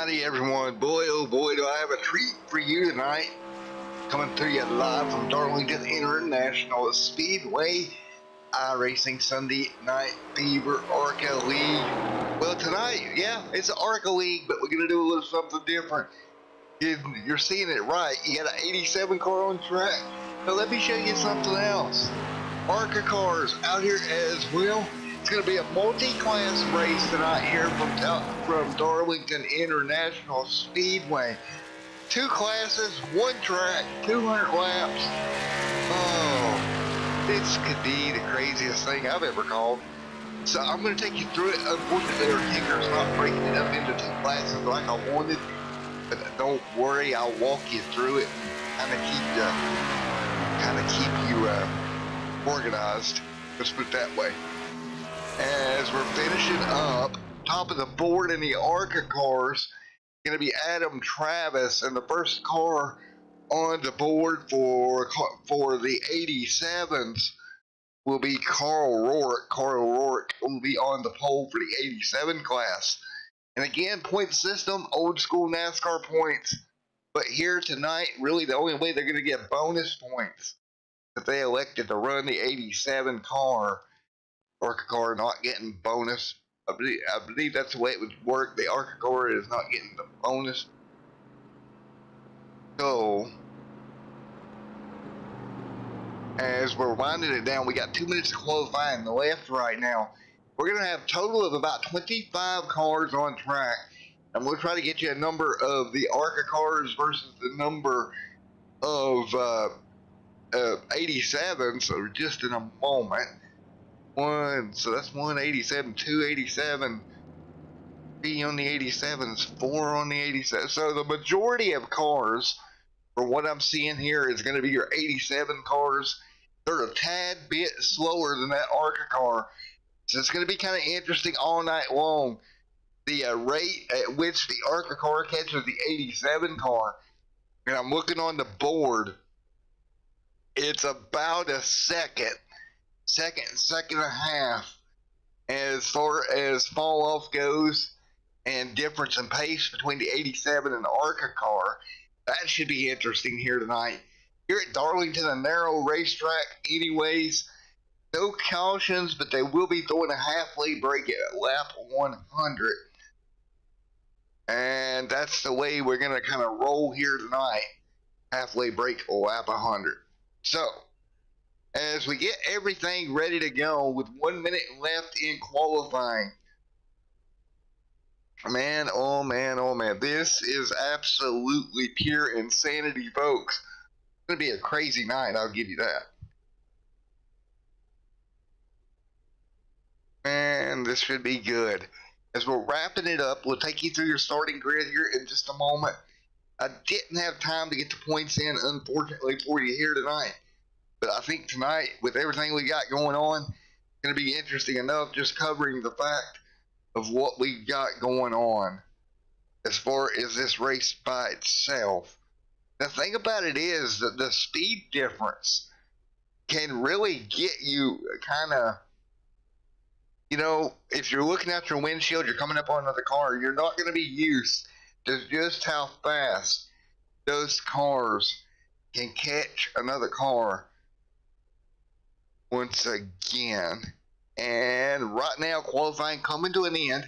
Howdy everyone. Boy oh boy, do I have a treat for you tonight. Coming to you live from Darlington International Speedway iRacing Sunday Night Fever ARCA League. Well tonight, yeah, it's an ARCA League, but we're going to do a little something different. You're seeing it right. You got an 87 car on track. But let me show you something else. ARCA cars out here as well. It's going to be a multi-class race tonight here from Darlington International Speedway. 2 classes, 1 track, 200 laps. Oh, this could be the craziest thing I've ever called. So I'm going to take you through it. Unfortunately, our ticker's not breaking it up into 2 classes like I wanted. But don't worry, I'll walk you through it and kind of keep you organized. Let's put it that way. As we're finishing up, top of the board in the ARCA cars, going to be Adam Travis, and the first car on the board for the 87s will be Carl Rourke. Carl Rourke will be on the pole for the 87 class. And again, point system, old school NASCAR points. But here tonight, really the only way they're going to get bonus points if they elected to run the 87 car. ARCA car not getting bonus. I believe that's the way it would work. The ARCA car is not getting the bonus. So, as we're winding it down, we got 2 minutes to qualify in the left right now. We're going to have a total of about 25 cars on track. And we'll try to get you a number of the ARCA cars versus the number of 87s, so just in a moment. So that's 187, 287, 3 on the 87s, 4 on the 87. So the majority of cars, from what I'm seeing here, is going to be your 87 cars. They're a tad bit slower than that ARCA car. So it's going to be kind of interesting all night long. The rate at which the ARCA car catches the 87 car. And I'm looking on the board. It's about a second and a half as far as fall off goes, and difference in pace between the 87 and the ARCA car. That should be interesting here tonight. Here at Darlington, a narrow racetrack anyways. No cautions, but they will be throwing a halfway break at lap 100. And that's the way we're going to kind of roll here tonight. Halfway break lap 100. So, as we get everything ready to go with 1 minute left in qualifying. Man, oh man, oh man. This is absolutely pure insanity, folks. It's going to be a crazy night, I'll give you that. Man, this should be good. As we're wrapping it up, we'll take you through your starting grid here in just a moment. I didn't have time to get the points in, unfortunately, for you here tonight. But I think tonight, with everything we got going on, it's going to be interesting enough just covering the fact of what we got going on as far as this race by itself. The thing about it is that the speed difference can really get you kind of, you know, if you're looking out your windshield, you're coming up on another car, you're not going to be used to just how fast those cars can catch another car once again. And right now, qualifying coming to an end.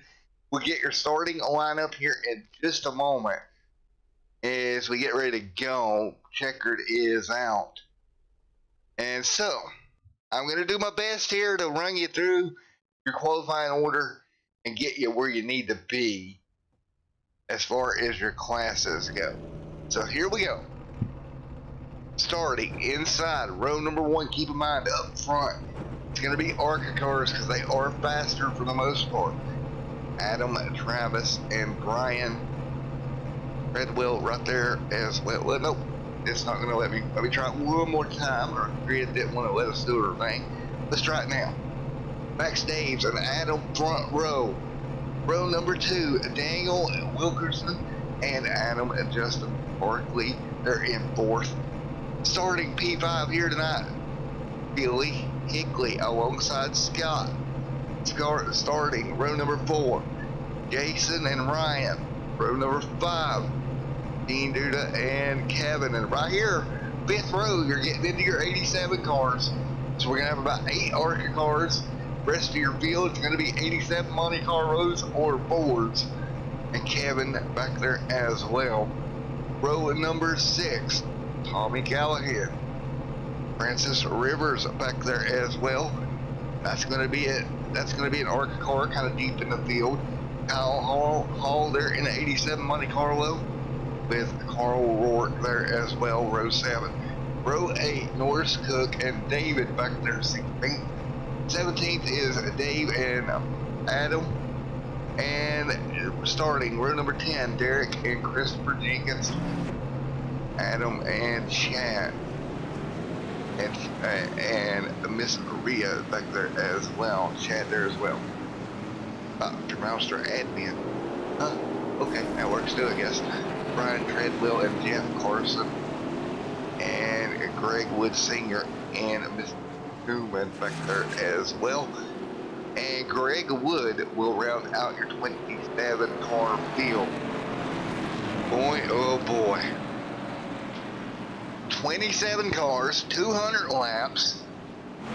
We'll get your starting lineup here in just a moment. As we get ready to go, checkered is out. And so, I'm going to do my best here to run you through your qualifying order and get you where you need to be as far as your classes go. So here we go. Starting inside row number 1, keep in mind up front, it's going to be ARCA cars because they are faster for the most part. Adam, Travis, and Brian Redwell right there as well. Well, nope, it's not going to let me. Let me try it one more time. Our grid didn't want to let us do our thing. Let's try it now. Max Daves and Adam front row. Row number 2, Daniel Wilkerson and Adam and Justin Barkley. They're in 4th. Starting P5 here tonight, Billy Hickley alongside Scott. Starting row number 4, Jason and Ryan. Row number 5, Dean Duda and Kevin. And right here, 5th row, you're getting into your 87 cars. So we're gonna have about 8 ARCA cars. Rest of your field is gonna be 87 Monte Carlos or Fords. And Kevin back there as well. Row number 6, Tommy Callahan. Francis Rivers back there as well. That's gonna be it. That's gonna be an ARCA car kind of deep in the field. Kyle Hall there in the 87 Monte Carlo with Carl Rourke there as well, row 7. Row 8, Norris Cook and David back there 16th. 17th is Dave and Adam. And starting row number 10, Derek and Christopher Jenkins. Adam and Chad. And Miss Maria back there as well. Chad there as well. Dr. Mouster admin. Huh? Okay, that works too, I guess. Brian Treadwell and Jeff Carson. And Greg Wood Sr. and Miss Newman back there as well. And Greg Wood will round out your 27 car field. Boy, oh boy. 27 cars, 200 laps,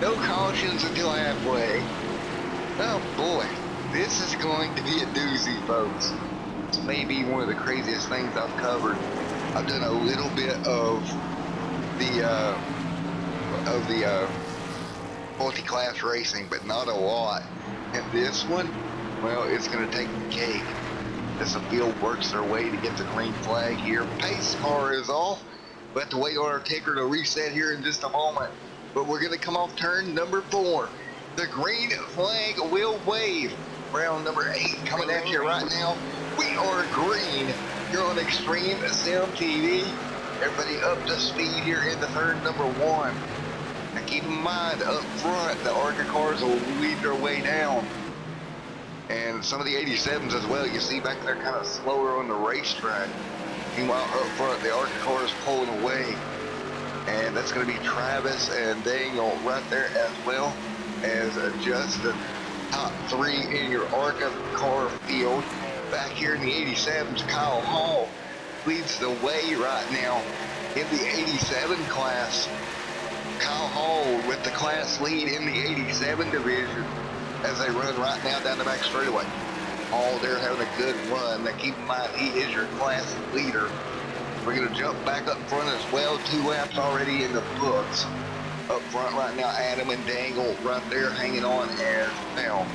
no cautions until halfway. Oh boy, this is going to be a doozy, folks. This may be one of the craziest things I've covered. I've done a little bit of the multi-class racing, but not a lot. And this one, well, it's going to take the cake as the field works their way to get the green flag here. Pace car is off. We have to wait on our ticker to reset here in just a moment. But we're going to come off turn number 4. The green flag will wave. Round number 8 coming at you right now. We are green. You're on Extreme Sim TV. Everybody up to speed here in the turn number 1. Now keep in mind, up front, the ARCA cars will lead their way down. And some of the 87s as well, you see back there kind of slower on the racetrack. Meanwhile, up front, the ARCA car is pulling away. And that's going to be Travis and Daniel right there as well as just the top 3 in your ARCA car field. Back here in the 87s, Kyle Hall leads the way right now in the 87 class. Kyle Hall with the class lead in the 87 division as they run right now down the back straightaway. Hall there having a good run. Now keep in mind, he is your class leader. We're going to jump back up front as well. 2 laps already in the books. Up front right now, Adam and Dangle right there hanging on as well.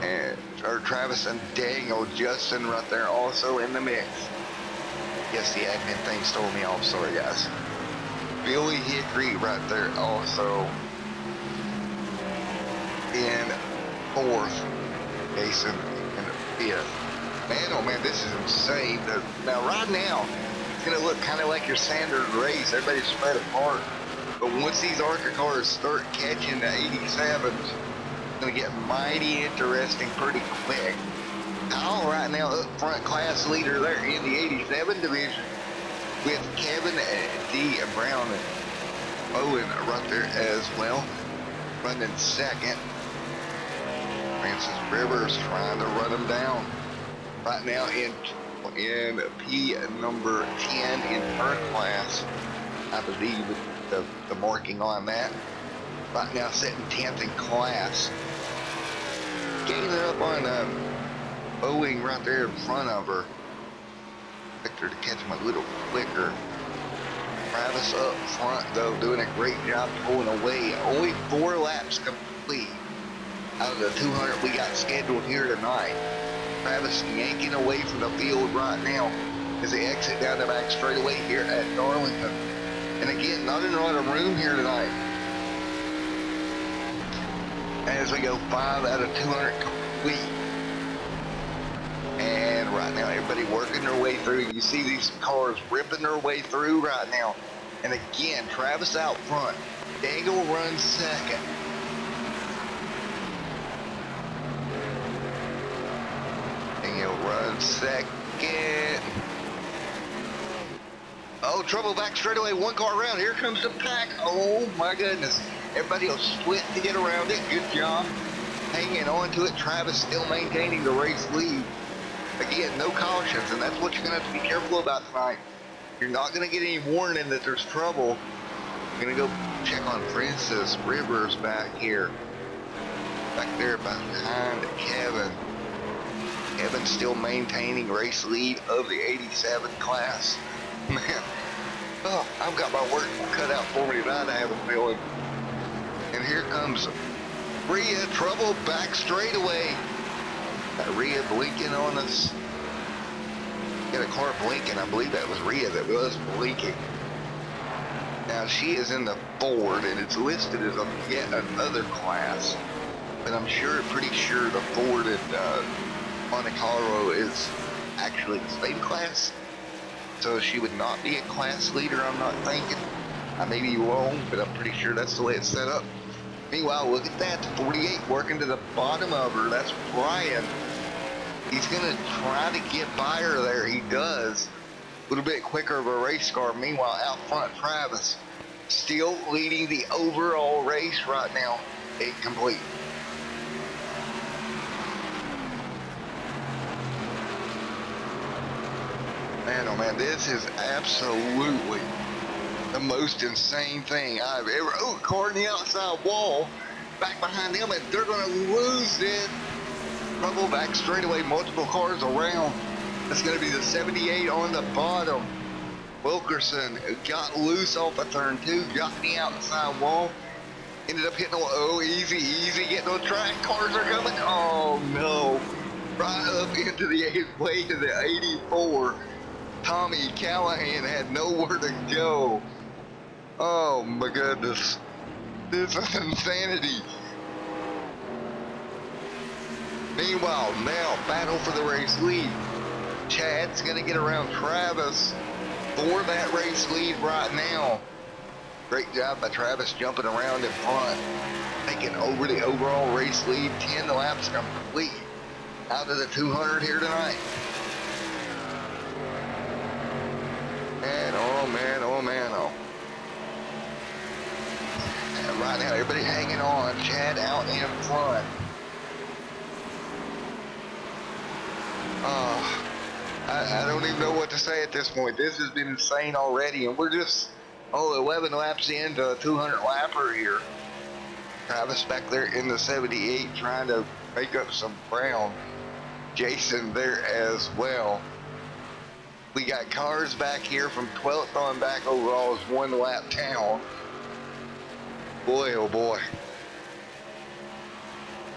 And Travis and Dangle, Justin right there also in the mix. Yes, the admin thing stole me off. Sorry, guys. Billy Hickory right there also in 4th. Jason in 5th. Man, oh man, this is insane. Now, right now, it's going to look kind of like your standard race. Everybody's spread apart. But once these ARCA cars start catching the 87s, it's going to get mighty interesting pretty quick. Kyle right now up front, class leader there in the 87 division with Kevin D. Brown and Owen right there as well. Running 2nd. Francis Rivers trying to run him down. Right now in P number 10 in her class, I believe the marking on that. Right now sitting 10th in class. Getting up on Boeing right there in front of her. Victor to catch my little flicker. Travis up front though, doing a great job pulling away. Only 4 laps complete out of the 200 we got scheduled here tonight. Travis yanking away from the field right now as they exit down the back straightaway here at Darlington. And again, not in a lot of room here tonight. As we go 5 out of 200 complete. And right now, everybody working their way through. You see these cars ripping their way through right now. And again, Travis out front. Dangle runs 2nd. Dangle runs 2nd. Oh, trouble back straightaway. 1 car around. Here comes the pack. Oh my goodness. Everybody will split to get around it. Good job hanging on to it. Travis still maintaining the race lead. Again, no cautions, and that's what you're going to have to be careful about tonight. You're not going to get any warning that there's trouble. I'm going to go check on Princess Rivers back here. Back there behind Kevin. Kevin's still maintaining race lead of the 87 class. Man, oh, I've got my work cut out for me tonight, I have a feeling. And here comes Rhea, trouble back straightaway. Got Rhea blinking on us. Got a car blinking. I believe that was Rhea that was blinking. Now she is in the Ford, and it's listed as yet another class. But I'm pretty sure the Ford in Monte Carlo is actually the same class. So she would not be a class leader, I'm not thinking. I may be wrong, but I'm pretty sure that's the way it's set up. Meanwhile, look at that, 48 working to the bottom of her. That's Brian. He's going to try to get by her there. He does. A little bit quicker of a race car. Meanwhile, out front, Travis still leading the overall race right now. Incomplete. Man, oh man, this is absolutely the most insane thing I've ever. Oh, car in the outside wall, back behind them, and they're going to lose it. Trouble back straightaway, multiple cars around. That's going to be the 78 on the bottom. Wilkerson got loose off of turn 2, got the outside wall, ended up hitting easy, getting on track. Cars are coming. Oh no, right up into the way to the 84. Tommy Callahan had nowhere to go. Oh my goodness. This is insanity. Meanwhile, now battle for the race lead. Chad's gonna get around Travis for that race lead right now. Great job by Travis jumping around in front, taking over the overall race lead. 10 laps complete out of the 200 here tonight. Man, oh man. And right now, everybody hanging on. Chad out in front. I don't even know what to say at this point. This has been insane already, and we're just 11 laps into a 200 lapper here. Travis back there in the 78 trying to make up some ground. Jason there as well. We got cars back here from 12th on back overall is 1 lap down. Boy, oh boy.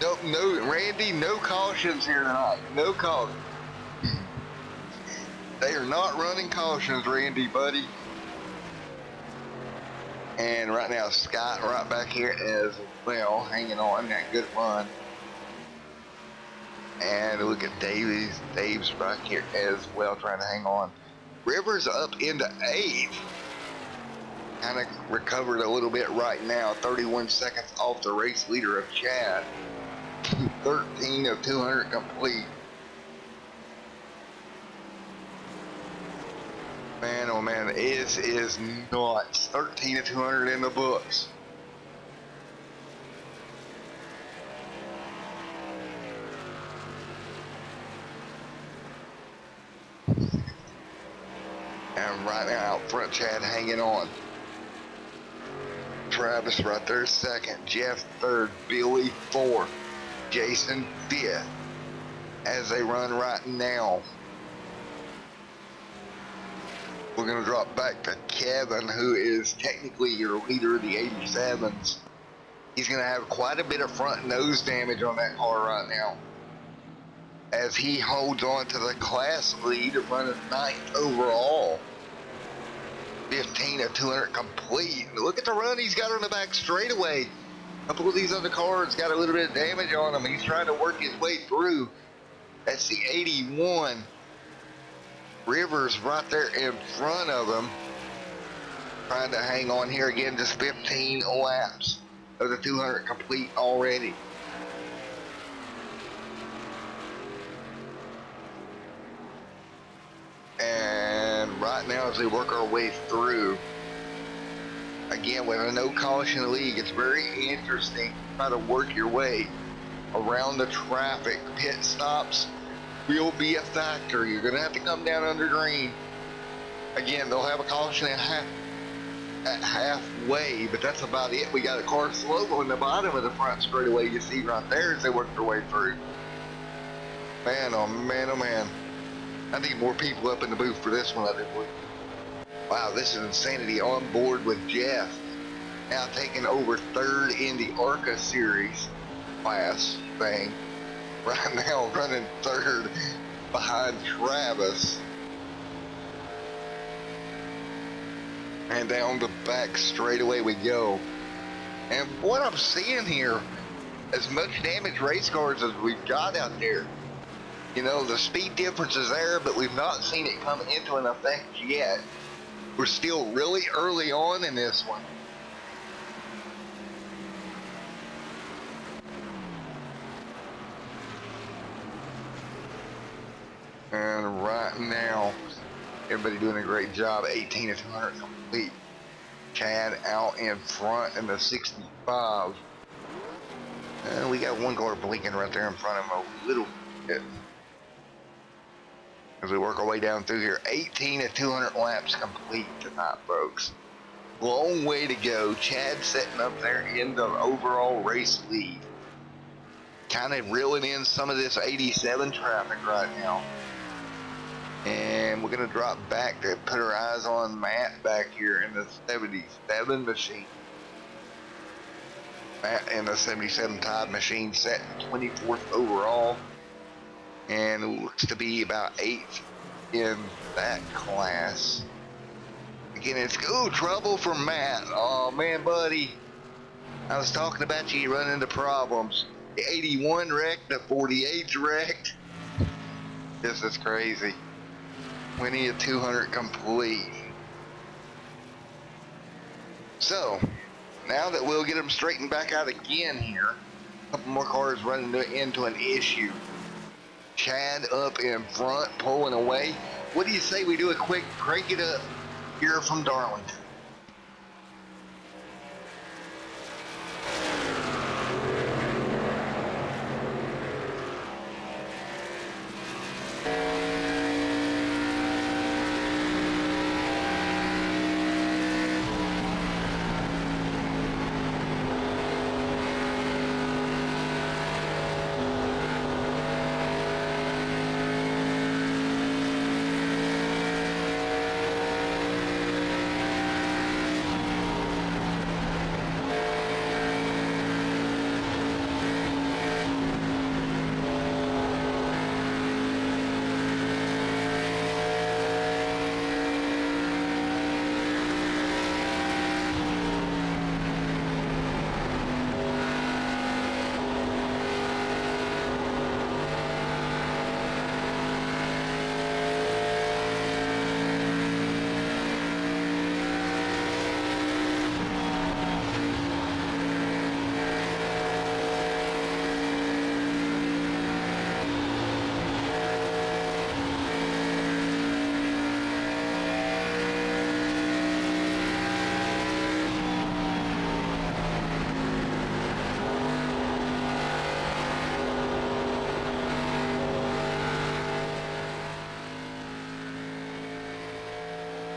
Nope, no, Randy, no cautions here tonight. No cautions. They are not running cautions, Randy, buddy. And right now, Scott right back here as well, hanging on that good run. And look at Dave's right here as well, trying to hang on. Rivers up into 8th. Kind of recovered a little bit right now. 31 seconds off the race leader of Chad. 13 of 200 complete. Man, oh man, this is nuts. 13 of 200 in the books. And right now out front, Chad hanging on. Travis right there second, Jeff third, Billy fourth, Jason fifth as they run right now. We're going to drop back to Kevin, who is technically your leader of the 87s. He's going to have quite a bit of front nose damage on that car right now, as he holds on to the class lead of running 9th overall. 15 of 200 complete. Look at the run he's got on the back straightaway. A couple of these other cars got a little bit of damage on them. He's trying to work his way through. That's the 81. Rivers right there in front of him. Trying to hang on here again. Just 15 laps of the 200 complete already. And right now, as we work our way through, again with a no caution league, it's very interesting to try to work your way around the traffic. Pit stops will be a factor. You're going to have to come down under green. Again, they'll have a caution at halfway, but that's about it. We got a car slow on the bottom of the front straightaway. You see right there as they work their way through. Man, oh man, oh man. I need more people up in the booth for this one. Wow, this is insanity. On board with Jeff. Now taking over third in the ARCA series class thing. Right now running third behind Travis. And down the back straightaway we go. And what I'm seeing here, as much damaged race cars as we've got out there, you know, the speed difference is there, but we've not seen it come into an effect yet. We're still really early on in this one. And right now, everybody doing a great job. 18 to 200 complete. Chad out in front in the 65. And we got one car blinking right there in front of him a little bit. As we work our way down through here. 18 to 200 laps complete tonight, folks. Long way to go. Chad sitting up there in the overall race lead. Kind of reeling in some of this 87 traffic right now. And we're going to drop back to put our eyes on Matt back here in the 77 machine. Matt in the 77 Tide machine, set 24th overall. And looks to be about 8th in that class. Again, it's trouble for Matt. Oh man, buddy. I was talking about you running into problems. The 81 wrecked, the 48's wrecked. This is crazy. 20 to 200 complete. So, now that we'll get them straightened back out again here, a couple more cars running into an issue. Chad up in front, pulling away. What do you say we do a quick crank it up here from Darlington?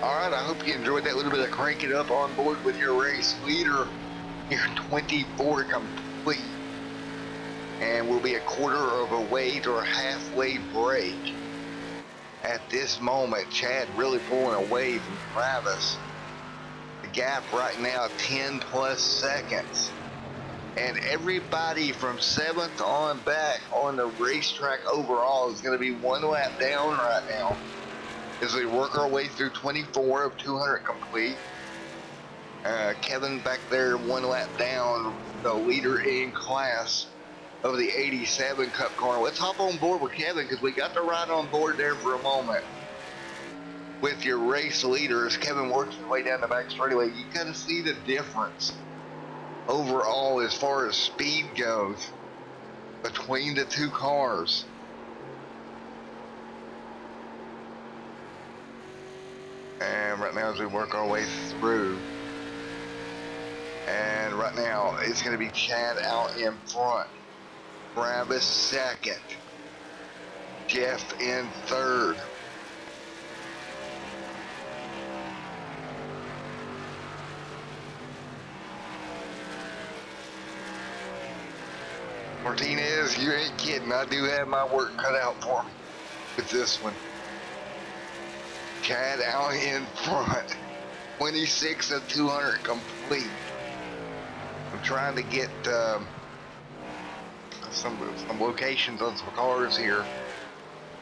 Alright, I hope you enjoyed that little bit of crank it up on board with your race leader. You're 24 complete. And we'll be a quarter of a way to a halfway break. At this moment, Chad really pulling away from Travis. The gap right now, 10 plus seconds. And everybody from 7th on back on the racetrack overall is going to be one lap down right now. As we work our way through 24 of 200 complete. Kevin back there one lap down, the leader in class of the 87 Cup car. Let's hop on board with Kevin because we got the ride on board there for a moment. With your race leaders, Kevin works his way down the back straightaway. You kind of see the difference overall as far as speed goes between the two cars. And right now as we work our way through, and right now it's going to be Chad out in front, Travis second, Jeff in third. Martinez, you ain't kidding. I do have my work cut out for me with this one. Chad out in front. 26 of 200 complete. I'm trying to get some locations on some cars here.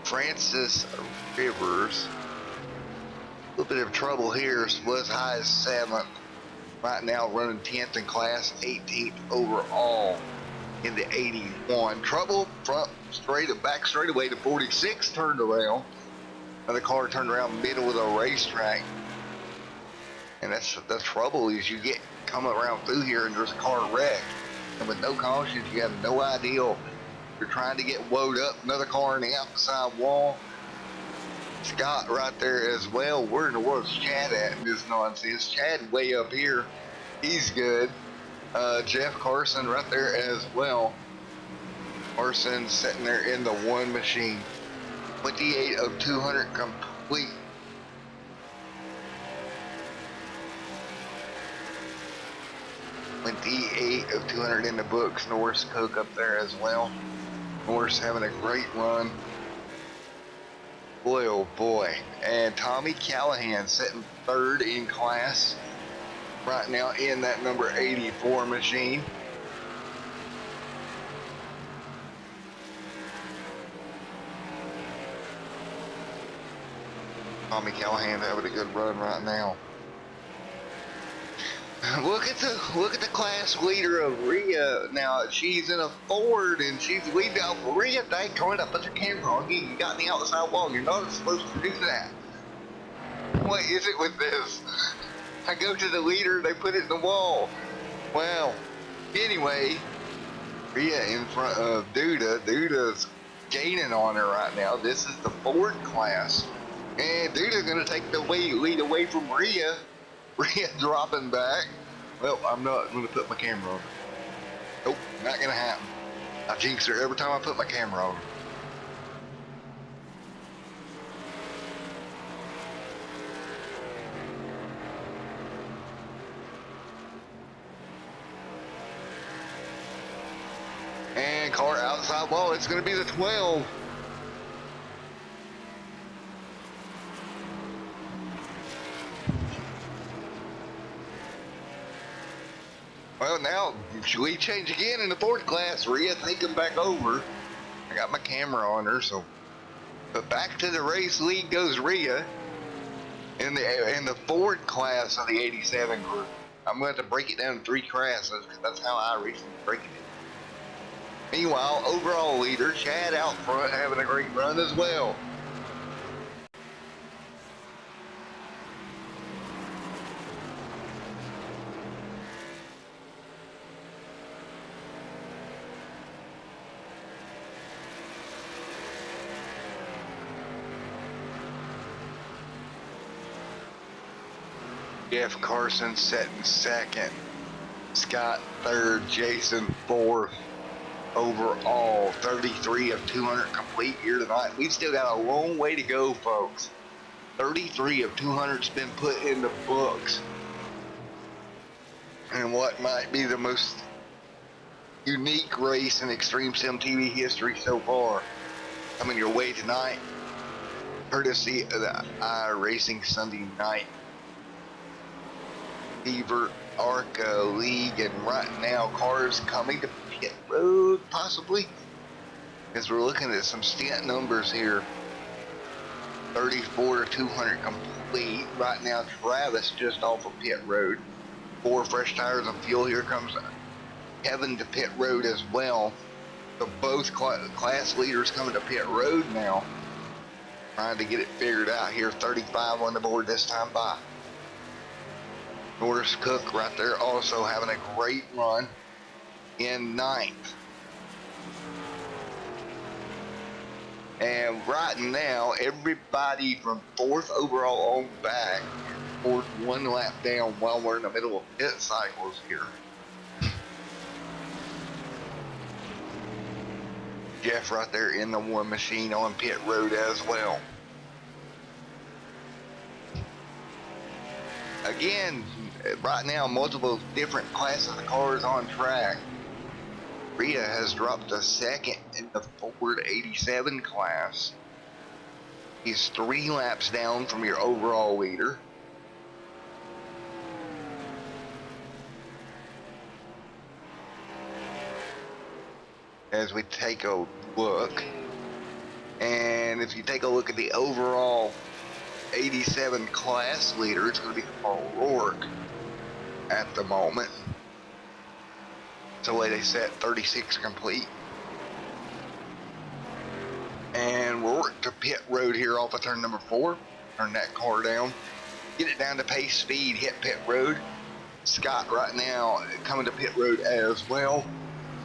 Francis Rivers. A little bit of trouble here. Was high as 7th. Right now running 10th in class, 18th overall in the 81. Trouble front back straightaway to 46, turned around. Another car turned around middle of the racetrack. And that's the trouble is you get coming around through here and there's a car wrecked. And with no cautions, you have no idea. You're trying to get woed up. Another car in the outside wall. Scott right there as well. Where in the world is Chad at in this nonsense? Chad way up here. He's good. Jeff Carson right there as well. Carson sitting there in the one machine. 28 of 200 complete. of 200 in the books. Norris Cook up there as well. Norris having a great run. Boy, oh boy. And Tommy Callahan sitting third in class right now in that number 84 machine. Tommy Callahan having a good run right now. Look at the class leader of Rhea now. She's in a Ford and she's leading out. Rhea, dang, going up, put your camera on. You got in the outside wall. You're not supposed to do that. What is it with this? I go to the leader, they put it in the wall. Well, anyway, Rhea in front of Duda. Duda's gaining on her right now. This is the Ford class. And Duda's going to take the lead away from Rhea. Rhea dropping back. Well, I'm not going to put my camera on. Nope, not going to happen. I jinx her every time I put my camera on. And car outside wall, it's going to be the 12. Well, now, should we change again in the Ford class? Rhea taking back over. I got my camera on her, so. But back to the race lead goes Rhea in the Ford class of the 87 group. I'm going to have to break it down in 3 classes because that's how I recently break it. Meanwhile, overall leader, Chad out front having a great run as well. Jeff Carson setting second. Scott third. Jason fourth. Overall, 33 of 200 complete here tonight. We've still got a long way to go, folks. 33 of 200's been put in the books. And what might be the most unique race in Extreme Sim TV history so far. Coming your way tonight, courtesy of the iRacing Sunday night Fever ARCA League, and right now cars coming to pit road possibly, as we're looking at some stint numbers here. 34 to 200 complete right now. Travis just off of pit road. 4 fresh tires and fuel. Here comes Kevin to pit road as well. So both class leaders coming to pit road now, trying to get it figured out here. 35 on the board this time by. Norris Cook right there also having a great run in 9th. And right now, everybody from 4th overall on back, scored 1 lap down while we're in the middle of pit cycles here. Jeff right there in the one machine on pit road as well. Again, right now, multiple different classes of cars on track. Rhea has dropped to second in the Ford 87 class. He's 3 laps down from your overall leader. As we take a look, and if you take a look at the overall 87 class leader, it's going to be O'Rourke at the moment. So they set 36 complete. And we'll work to pit road here off of turn number 4. Turn that car down. Get it down to pace speed, hit pit road. Scott right now coming to pit road as well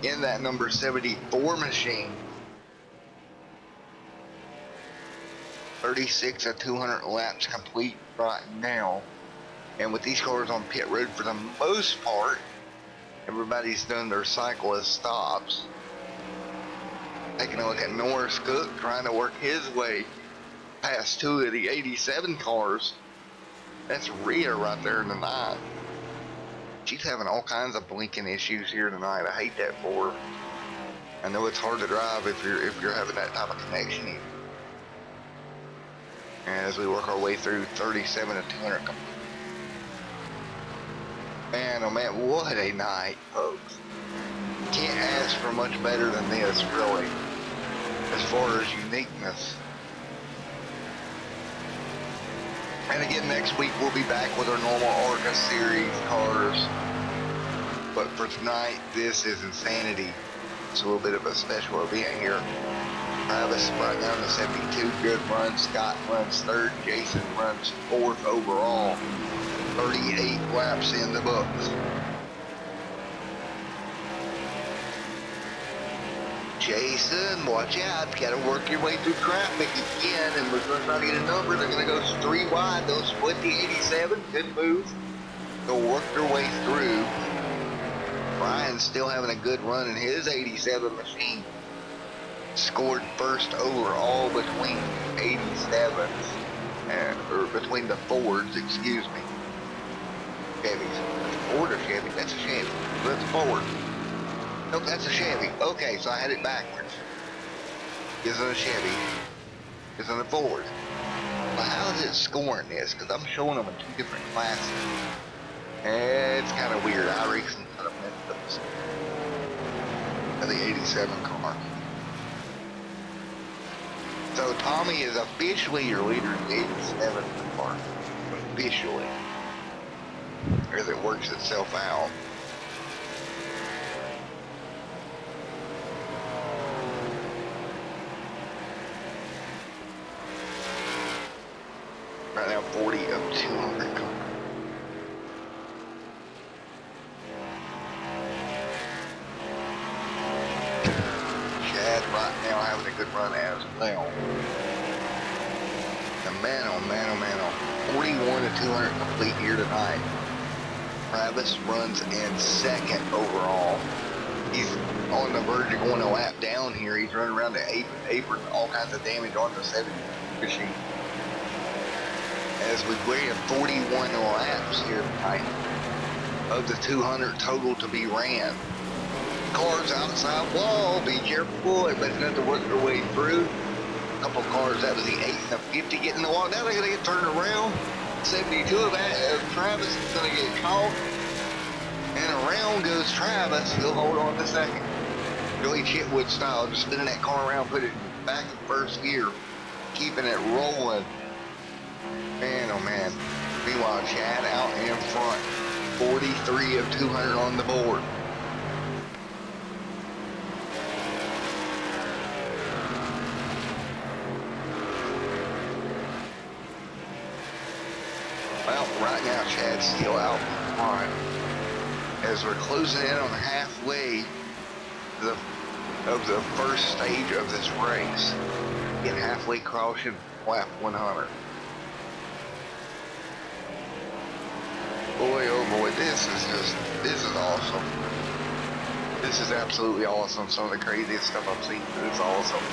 in that number 74 machine. 36 of 200 laps complete right now. And with these cars on pit road for the most part, everybody's done their cyclist stops. Taking a look at Norris Cook trying to work his way past 2 of the 87 cars. That's Rhea right there in the 9. She's having all kinds of blinking issues here tonight. I hate that for her. I know it's hard to drive if you're having that type of connection. And as we work our way through 37 of 200. Man, oh man, what a night, folks. Can't ask for much better than this, really, as far as uniqueness. And again, next week we'll be back with our normal ARCA series cars. But for tonight, this is insanity. It's a little bit of a special event here. Travis right down to 72, good run. Scott runs 3rd. Jason runs 4th overall. 38 laps in the books. Jason, watch out. You gotta work your way through traffic again, and we're gonna try to get a number. They're gonna go 3 wide. They'll split the 87. Good move. They'll work their way through. Brian's still having a good run in his 87 machine. Scored 1st overall between 87s, or between the Fords, excuse me. Chevys. That's a Ford or Chevy? That's a Chevy. That's a Ford. Nope, that's a Chevy. Okay, so I had it backwards. Isn't a Chevy. Isn't a Ford. Well, how is it scoring this? Because I'm showing them in 2 different classes. It's kind of weird. I recently kind of messed up the 87 car. So Tommy is officially your leader in the 87 car. Officially. As it works itself out. Right now 40 of 200 car. Chad right now having a good run as well. And man, oh man, oh man, oh. 41 of 200 complete here tonight. Travis runs in 2nd overall. He's on the verge of going a lap down here. He's running around the apron, all kinds of damage on the 70 machine. As we weigh 41 laps here tonight of the 200 total to be ran. Cars outside wall, be careful. Everybody's going to have to work their way through. A couple cars, that was the 8 and the 50 getting the wall. Now they're going to get turned around. 72 of that, Travis is going to get caught. And around goes Travis. He'll hold on to 2nd. Billy Chitwood style, just spinning that car around, put it back in 1st gear, keeping it rolling. Man, oh man. Meanwhile, Chad out in front. 43 of 200 on the board. Well, right now Chad's still out in front. As we're closing in on halfway of the first stage of this race. Getting halfway crossing lap 100. Boy, oh boy, this is awesome. This is absolutely awesome. Some of the craziest stuff I've seen. It's awesome.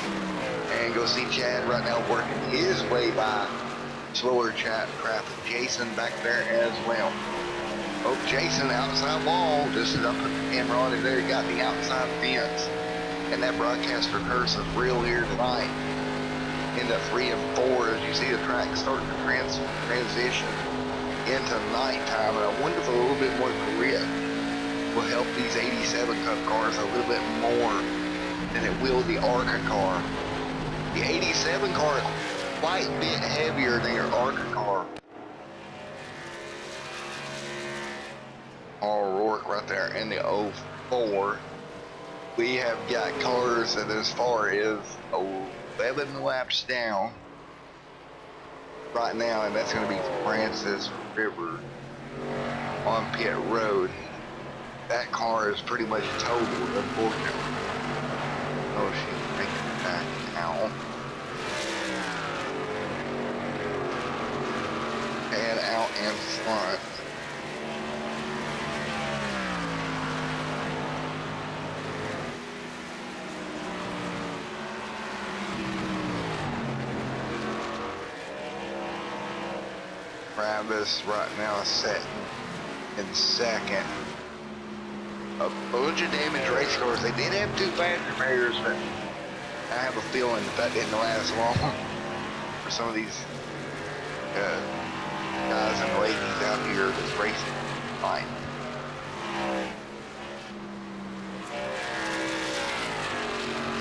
And go see Chad right now working his way by slower craft. Jason back there as well. Oh, Jason, outside wall. Just as I put the camera on it there, he got the outside fence. And that broadcaster curse is real here tonight. Into 3 and 4 as you see the track starting to transition into nighttime. And I wonder if a little bit more grip will help these 87 Cup cars a little bit more than it will the ARCA car. The 87 car is quite a bit heavier than your ARCA car. O'Rourke right there in the 04. We have got cars that as far as 11 laps down right now, and that's going to be Francis River on pit road. That car is pretty much totaled, unfortunately. Oh, she's making it back out. And out in front. Travis right now is setting in second. A bunch of damaged race cars. They did have 2 factory barriers, but I have a feeling that didn't last long for some of these guys and ladies out here that's racing fine.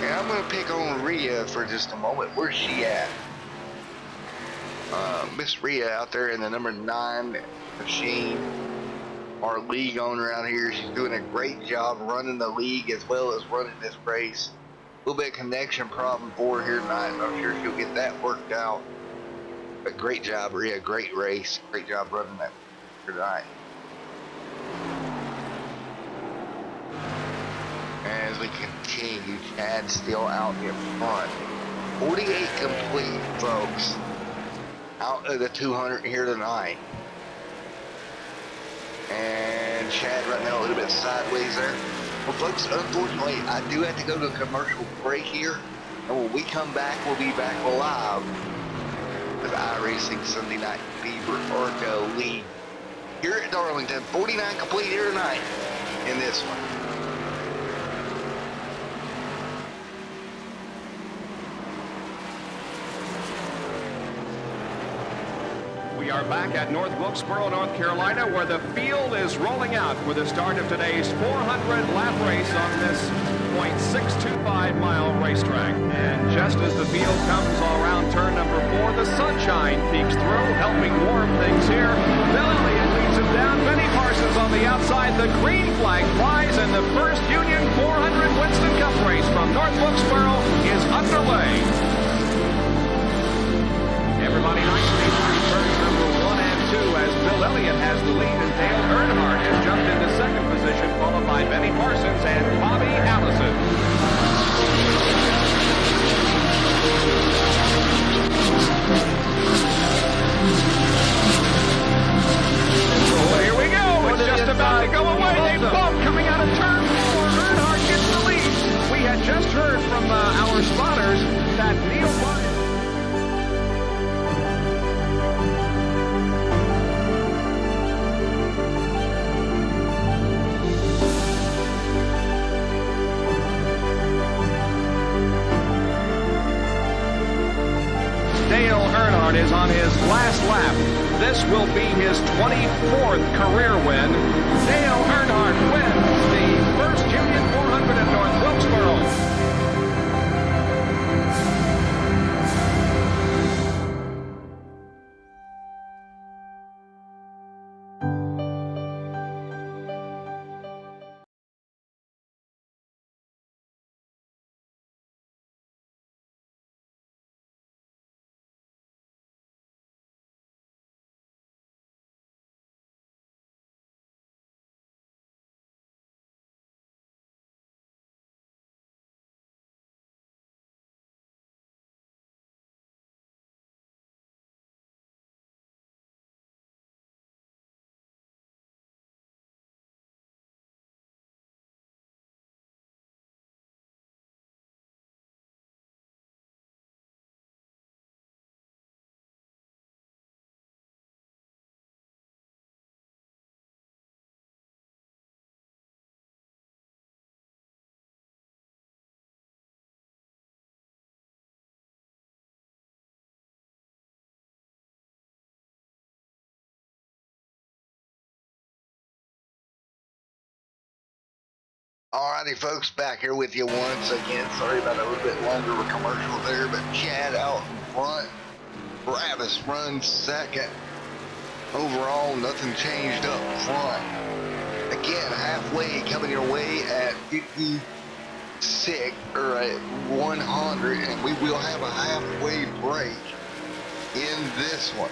And I'm going to pick on Rhea for just a moment. Where's she at? Miss Rhea out there in the number 9 machine, our league owner out here. She's doing a great job running the league as well as running this race. A little bit of connection problem for her here tonight, but I'm sure she'll get that worked out. But great job, Rhea. Great race. Great job running that tonight. As we continue, Chad's still out in front. 48 complete, folks. Out of the 200 here tonight. And Chad right now a little bit sideways there. Well, folks, unfortunately, I do have to go to a commercial break here. And when we come back, we'll be back live with iRacing Sunday Night Beaver ARCA League here at Darlington. 49 complete here tonight in this one. We are back at North Wilkesboro, North Carolina, where the field is rolling out for the start of today's 400-lap race on this .625-mile racetrack. And just as the field comes all around turn number 4, the sunshine peeks through, helping warm things here. Bill Elliott leads him down. Benny Parsons on the outside. The green flag flies, and the first Union 400 Winston Cup race from North Wilkesboro is underway. Everybody nicely through turns number 1 and 2 as Bill Elliott has the lead and Dale Earnhardt has jumped into second position, followed by Benny Parsons and Bobby Allison. So here we go. It's just about to go away. They both coming out of turn 4. Earnhardt gets the lead. We had just heard from our spotters that Neil Bryant. Dale Earnhardt is on his last lap. This will be his 24th career win. Dale Earnhardt wins the first Union 400 at North Wilkesboro. Alrighty folks, back here with you once again. Sorry about a little bit longer of a commercial there, but Chad out in front. Travis runs second. Overall, nothing changed up front. Again, halfway coming your way at 56 or at 100, and we will have a halfway break in this one.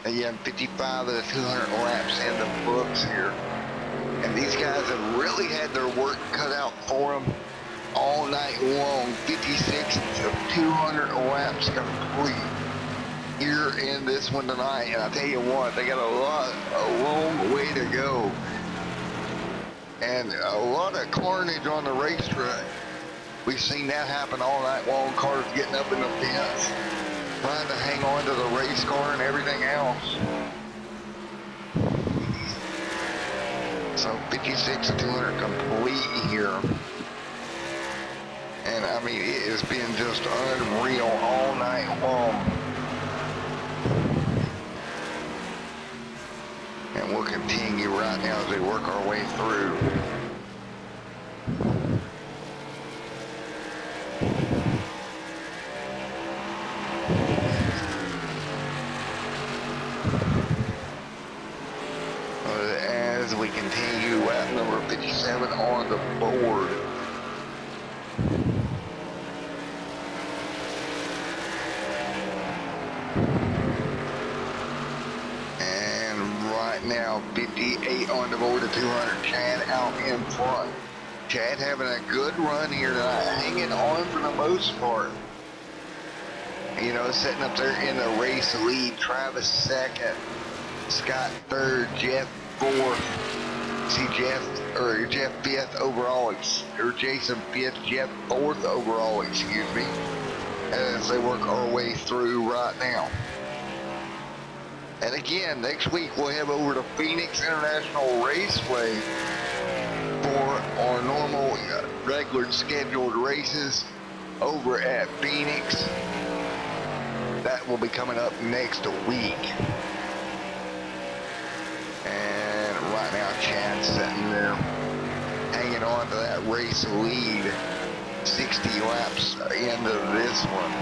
Again, 55 of the 200 laps in the books here. And these guys have really had their work cut out for them all night long. 56 of 200 laps complete here in this one tonight. And I tell you what, they got a long way to go. And a lot of carnage on the racetrack. We've seen that happen all night long. Cars getting up in the fence, trying to hang on to the race car and everything else. So 56 of 200 complete here. And I mean, it has been just unreal all night long. And we'll continue right now as we work our way through. As we continue, lap number 57 on the board. And right now, 58 on the board at 200. Chad out in front. Chad having a good run here tonight, hanging on for the most part. You know, sitting up there in the race lead. Travis second, Scott third, Jeff fourth. See Jeff fifth overall, or Jason fifth, Jeff fourth overall, excuse me, as they work our way through right now. And again, next week we'll head over to Phoenix International Raceway for our normal regular scheduled races over at Phoenix. That will be coming up next week. And right now Chad's sitting there hanging on to that race lead, 60 laps into this one.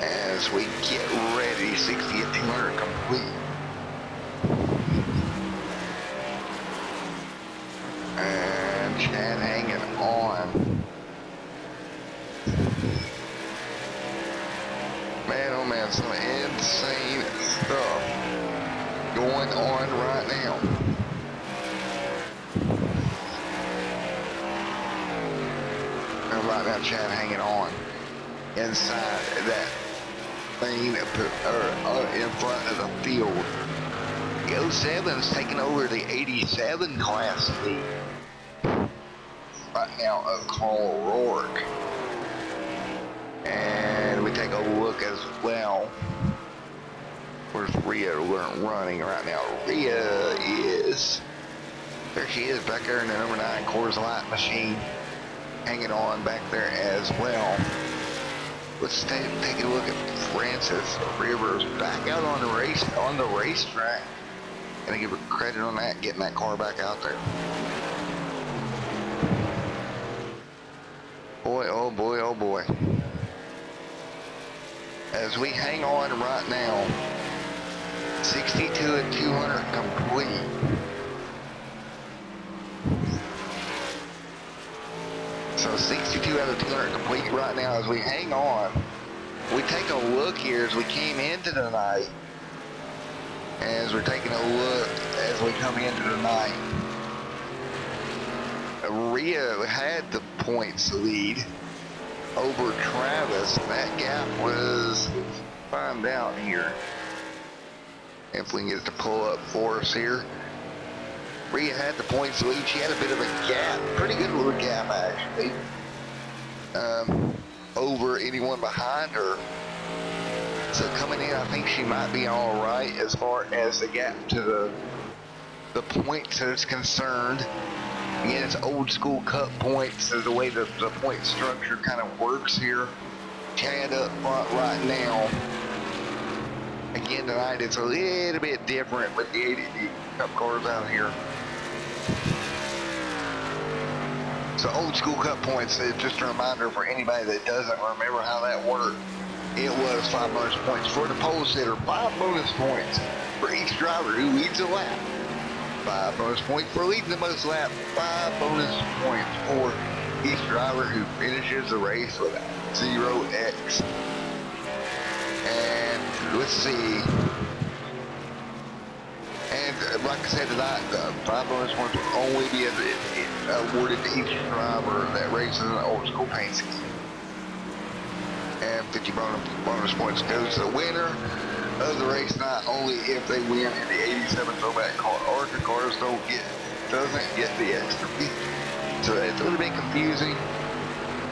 As we get ready, 60 at 200 complete. And Chad hanging on. Man, oh man, some insane stuff going on right now. And right now, Chad hanging on inside that lane in front of the field. The 07's taking over the 87 class lead. Right now, Carl Rourke. And we take a look as well. Where's Rhea running right now? Rhea is, there she is back there in the number 9 Coors Light machine, hanging on back there as well. Let's take a look at Francis Rivers back out on the racetrack. Gonna give her credit on that, getting that car back out there. Boy, oh boy, oh boy. As we hang on right now, 62 at 200 complete. So 62 out of 200 complete right now as we hang on. We take a look here as we came into the night. As we're taking a look as we come into the night. Rhea had the points lead over Travis. That gap was, find out here if we can get it to pull up for us here. Rhea had the points lead. She had a bit of a gap, pretty good little gap actually, over anyone behind her. So coming in, I think she might be all right as far as the gap to the points that is concerned. Again, it's old school cut points is the way the point structure kind of works here. Chad up front right now. Again, tonight it's a little bit different with the 80 Cup cars out here. So old school cut points, just a reminder for anybody that doesn't remember how that worked. It was 5 bonus points for the pole sitter, 5 bonus points for each driver who leads a lap, 5 bonus points for leading the most lap, 5 bonus points for each driver who finishes the race with 0x. And let's see. And like I said tonight, 5 bonus points will only be awarded to each driver that races in the old school paint scheme. And 50 bonus points goes to the winner of the race, not only if they win in the 87 Throwback car. ARCA cars doesn't get the extra 50. So it's a little bit confusing.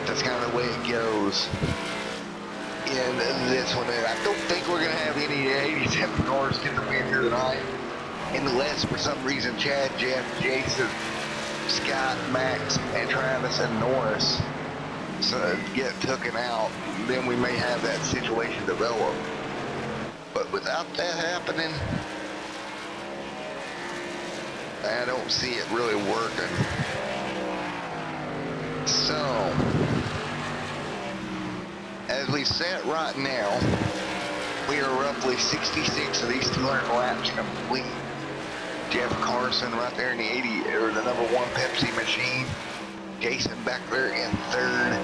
That's kind of the way it goes in this one. And I don't think we're going to have any 87 cars get the win here tonight. Unless for some reason Chad, Jeff, Jason, Scott, Max, and Travis and Norris get taken out, then we may have that situation develop. But without that happening, I don't see it really working. So, as we sit right now, we are roughly 66 of these 200 laps complete. Jeff Carson right there in the 80, or the number 1 Pepsi machine. Jason back there in 3rd.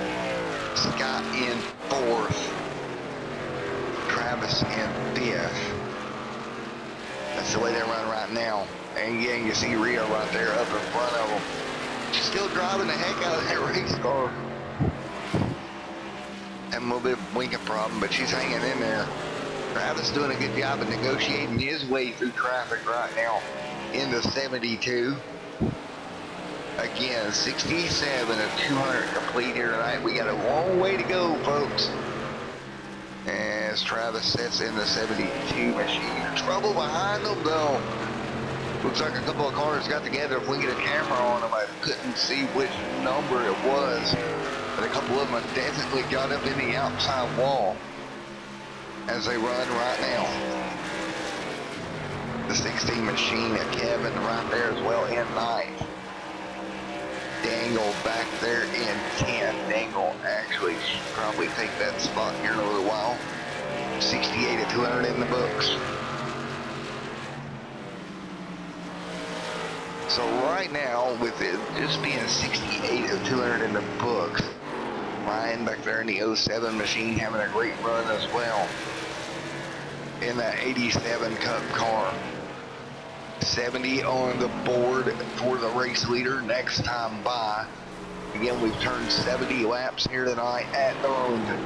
Scott in 4th. Travis in 5th. That's the way they're running right now. And again, you see Rhea right there up in front of them. She's still driving the heck out of that race car. Having a little bit of winking problem, but she's hanging in there. Travis doing a good job of negotiating his way through traffic right now in the 72. Again, 67 of 200 complete here tonight. We got a long way to go, folks. As Travis sets in the 72 machine. Trouble behind them, though. Looks like a couple of cars got together. If we get a camera on them, I couldn't see which number it was. But a couple of them definitely got up in the outside wall as they run right now. The 16 machine at Kevin right there as well in 9th. Dangle back there in 10th. Dangle actually probably take that spot here in a little while. 68 of 200 in the books. So right now, with it just being 68 of 200 in the books, Ryan back there in the 07 machine having a great run as well in that 87 Cup car. 70 on the board for the race leader next time by. Again, we've turned 70 laps here tonight at Darlington.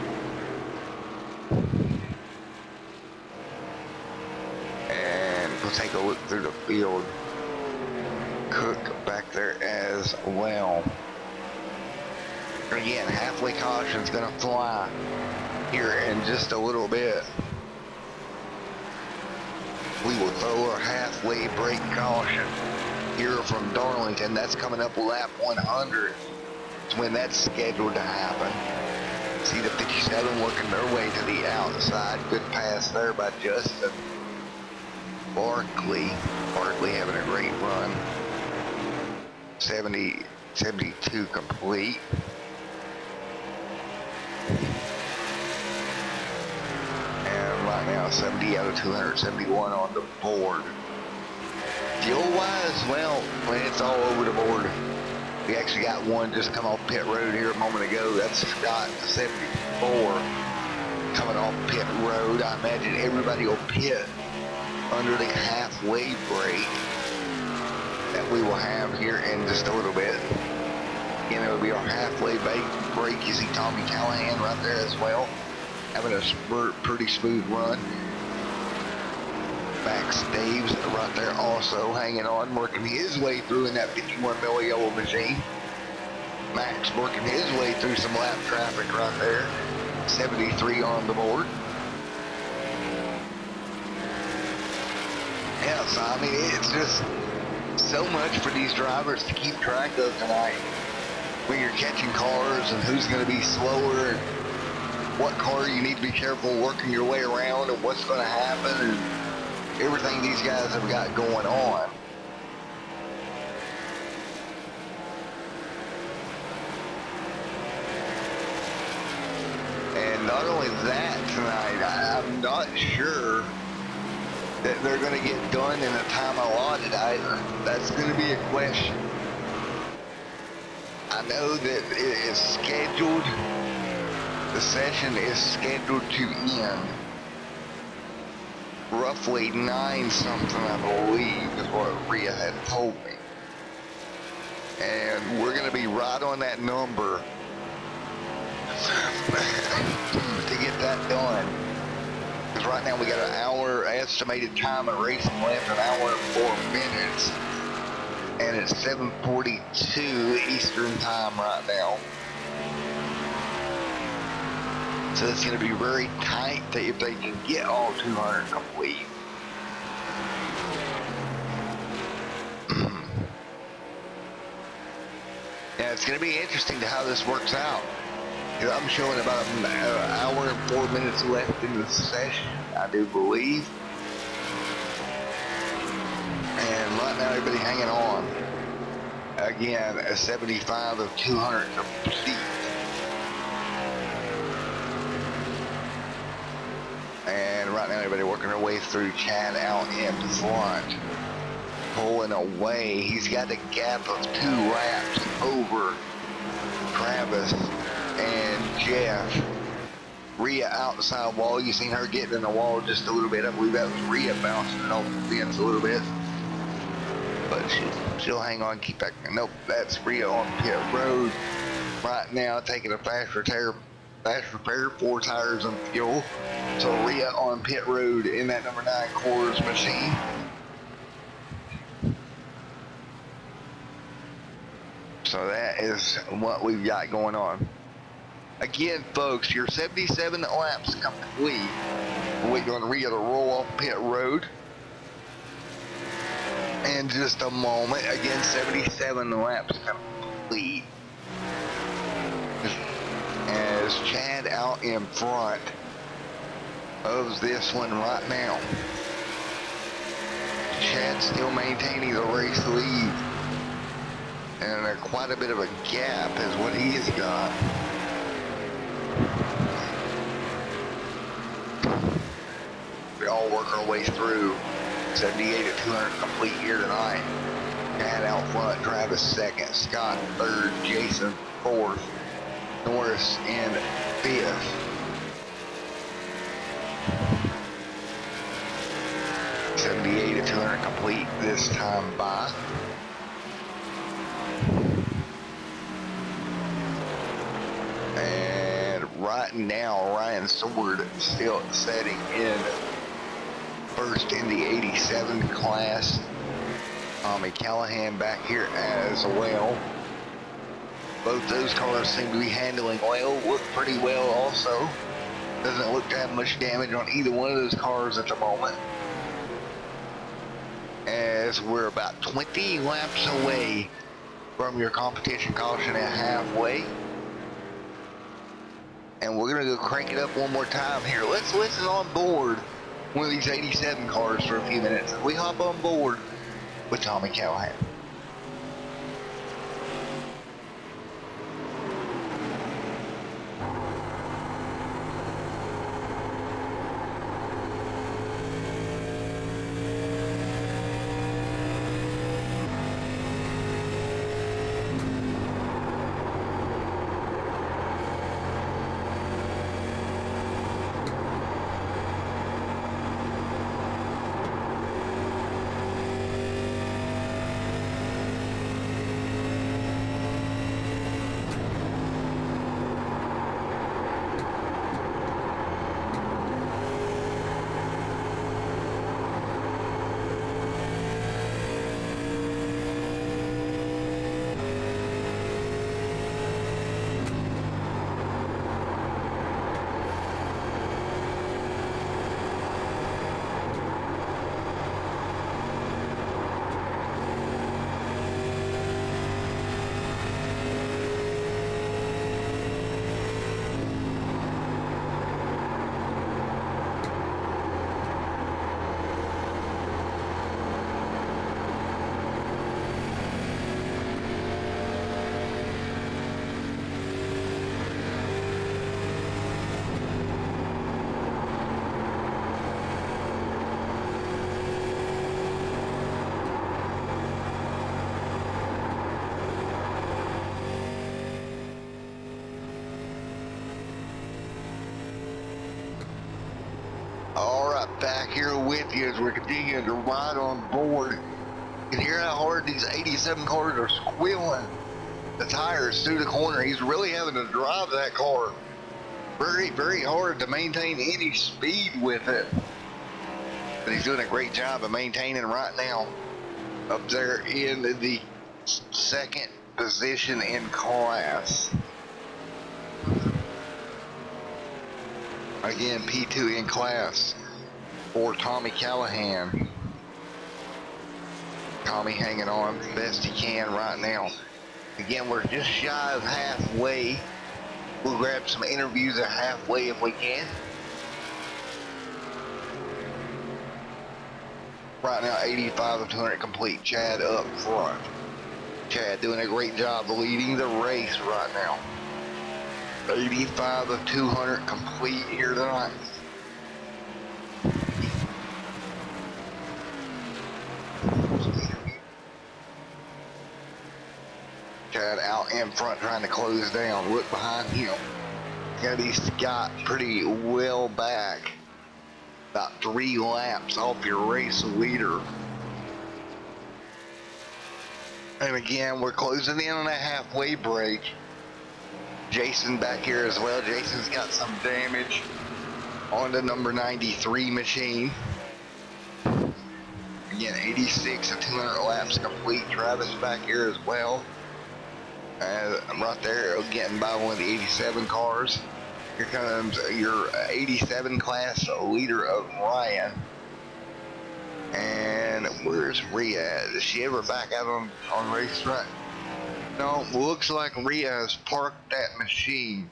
And we'll take a look through the field. Cook back there as well. Again, halfway caution's gonna fly here in just a little bit. We will throw our halfway brake caution here from Darlington. That's coming up lap 100. It's when that's scheduled to happen. See the 57 working their way to the outside. Good pass there by Justin. Barkley having a great run. 72 complete. And right now 70 out of 271 on the board. Fuel-wise, well, it's all over the board. We actually got one just come off pit road here a moment ago. That's Scott, 74, coming off pit road. I imagine everybody will pit under the halfway break that we will have here in just a little bit. Again, it'll be our halfway break. You see Tommy Callahan right there as well, having a pretty smooth run. Max Daves right there also hanging on, working his way through in that 51 mil yellow machine. Max working his way through some lap traffic right there. 73 on the board. Yeah, so I mean, it's just so much for these drivers to keep track of tonight. When you're catching cars and who's going to be slower and what car you need to be careful working your way around and what's going to happen and everything these guys have got going on. And not only that tonight, I'm not sure that they're going to get done in the time allotted either. That's going to be a question. I know that it is scheduled, the session is scheduled to end roughly 9 something, I believe, is what Rhea had told me. And we're going to be right on that number to get that done. Because right now we got an hour estimated time of racing left, an hour and 4 minutes. And it's 7:42 Eastern time right now. So it's going to be very tight if they can get all 200 complete. Yeah, it's going to be interesting to how this works out. I'm showing about an hour and 4 minutes left in the session, I do believe. And right now everybody hanging on. Again, a 75 of 200 complete. And right now everybody working their way through. Chad out in front, pulling away. He's got a gap of 2 laps over Travis and Jeff. Rhea outside wall. You seen her getting in the wall just a little bit. I believe that was Rhea bouncing it off the fence a little bit. But she'll hang on, keep back. Nope, that's Rhea on pit road right now, taking a fast repair, 4 tires and fuel. So Rhea on pit road in that number 9 Coors machine. So that is what we've got going on. Again, folks, your 77 laps complete. We're waiting on Rhea to roll off pit road. In just a moment, again, 77 laps complete. As Chad out in front of this one right now. Chad still maintaining the race lead. And quite a bit of a gap is what he has got. We all work our way through. 78 at 200 complete here tonight. Chad out front, Travis second, Scott third, Jason fourth, Norris in fifth. $78 at 200 complete this time by. And right now, Ryan Sword still setting in first in the 87 class. Tommy Callahan back here as well. Both those cars seem to be handling well, look pretty well also. Doesn't look to have much damage on either one of those cars at the moment. As we're about 20 laps away from your competition caution at halfway. And we're gonna go crank it up one more time here. Let's listen on board one of these 87 cars for a few minutes. We hop on board with Tommy Callahan. right back here with you as we're continuing to ride on board. You can hear how hard these 87 cars are squealing the tires through the corner. He's really having to drive that car very, very hard to maintain any speed with it. But he's doing a great job of maintaining right now. Up there in the second position in class. Again, P2 in class for Tommy Callahan. Tommy hanging on best he can right now. Again, we're just shy of halfway. We'll grab some interviews at halfway if we can. Right now, 85 of 200 complete. Chad up front. Chad doing a great job leading the race right now. 85 of 200 complete here tonight. Chad out in front trying to close down. Look behind him. Got Scott pretty well back. About 3 laps off your race leader. And again, we're closing in on a halfway break. Jason back here as well. Jason's got some damage on the number 93 machine. Again, 86 of 200 laps complete. Travis back here as well. Right there, getting by one of the 87 cars. Here comes your 87 class leader of Ryan. And where's Rhea? Is she ever back out on racetrack? No, looks like Rhea has parked that machine.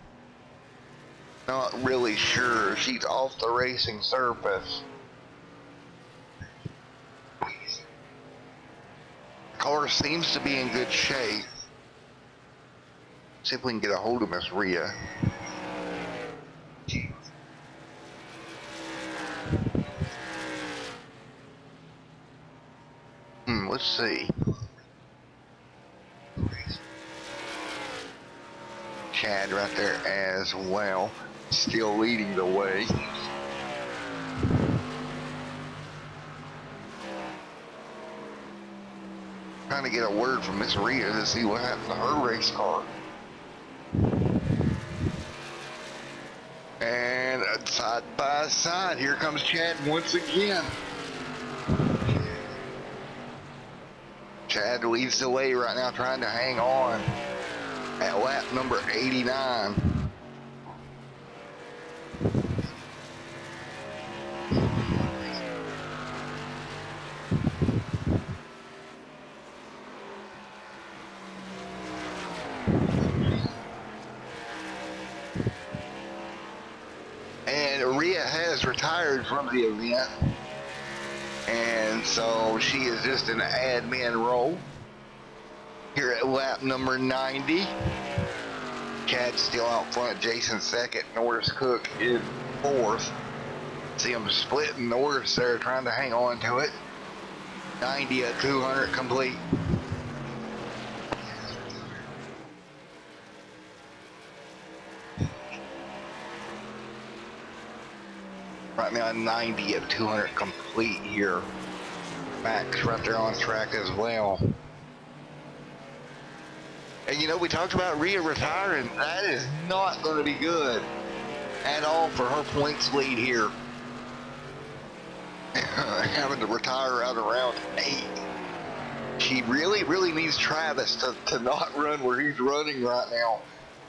Not really sure. She's off the racing surface. The car seems to be in good shape. See if we can get a hold of Miss Rhea. Let's see. Chad right there as well, still leading the way. Trying to get a word from Miss Rhea to see what happened to her race car. And side by side, here comes Chad once again. Chad leads the way right now, trying to hang on at lap number 89. And Rhea has retired from the event. And so she is just in an admin role here at lap number 90. Chad's still out front. Jason second. Norris Cook in fourth. See them splitting Norris there, trying to hang on to it. 90 at 200 complete. Right now, 90 of 200 complete here. Max right there on track as well. And you know, we talked about Rhea retiring. That is not going to be good at all for her points lead here. Having to retire out around 8. She really, really needs Travis to not run where he's running right now.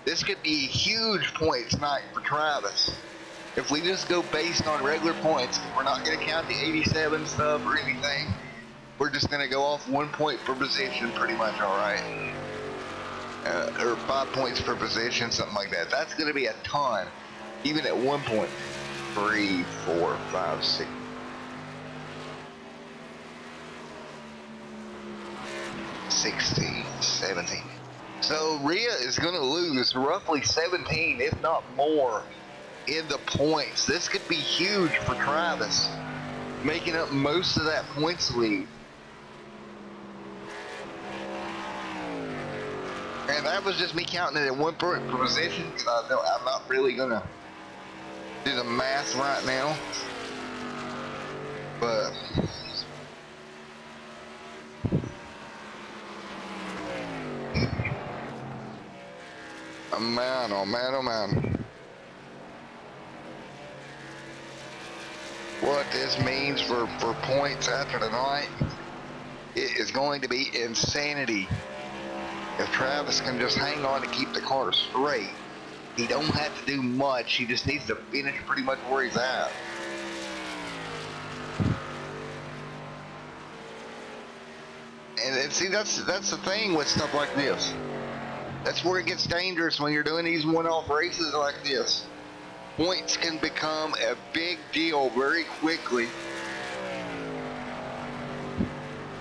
This could be a huge points night for Travis. If we just go based on regular points, we're not going to count the 87 stuff or anything. We're just going to go off 1 point per position, pretty much, all right? Or 5 points per position, something like that. That's going to be a ton, even at 1 point. 3, 4, 5, 6. 16, 17. So Rhea is going to lose roughly 17, if not more, in the points. This could be huge for Travis, making up most of that points lead. And that was just me counting it at 1 point per position, because I'm not really going to do the math right now. But oh man, oh man, oh man. What this means for points after tonight, it is going to be insanity. If Travis can just hang on to keep the car straight, he don't have to do much. He just needs to finish pretty much where he's at. And see, that's the thing with stuff like this. That's where it gets dangerous when you're doing these one-off races like this. Points can become a big deal very quickly.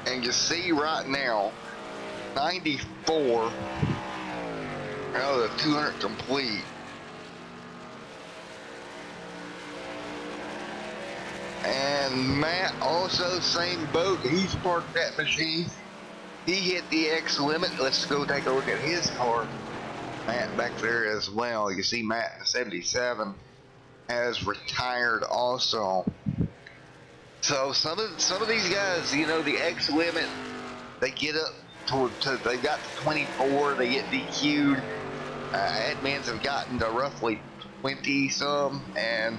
And you see right now, 94 out of the 200 complete. And Matt also same boat. He's parked that machine. He hit the X limit. Let's go take a look at his car. Matt back there as well. You see Matt 77 has retired also. So some of these guys, you know, the X limit, they get up to they got to 24, they get DQ'd. Admins have gotten to roughly 20 some, and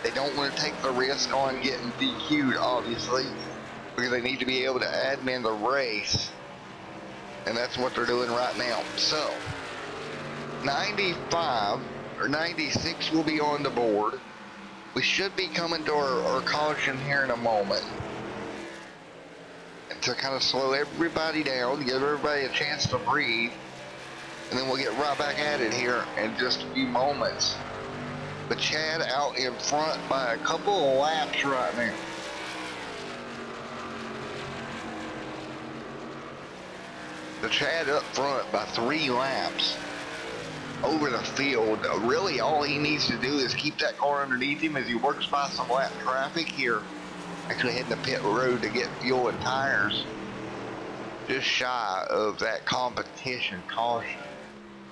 they don't want to take the risk on getting DQ'd, obviously, because they need to be able to admin the race, and that's what they're doing right now. So 95 or 96 will be on the board. We should be coming to our caution here in a moment, and to kind of slow everybody down, give everybody a chance to breathe, and then we'll get right back at it here in just a few moments. But Chad out in front by a couple of laps right now. The Chad up front by 3 laps over the field. Really all he needs to do is keep that car underneath him as he works by some lap traffic here. Actually heading to pit road to get fuel and tires. Just shy of that competition caution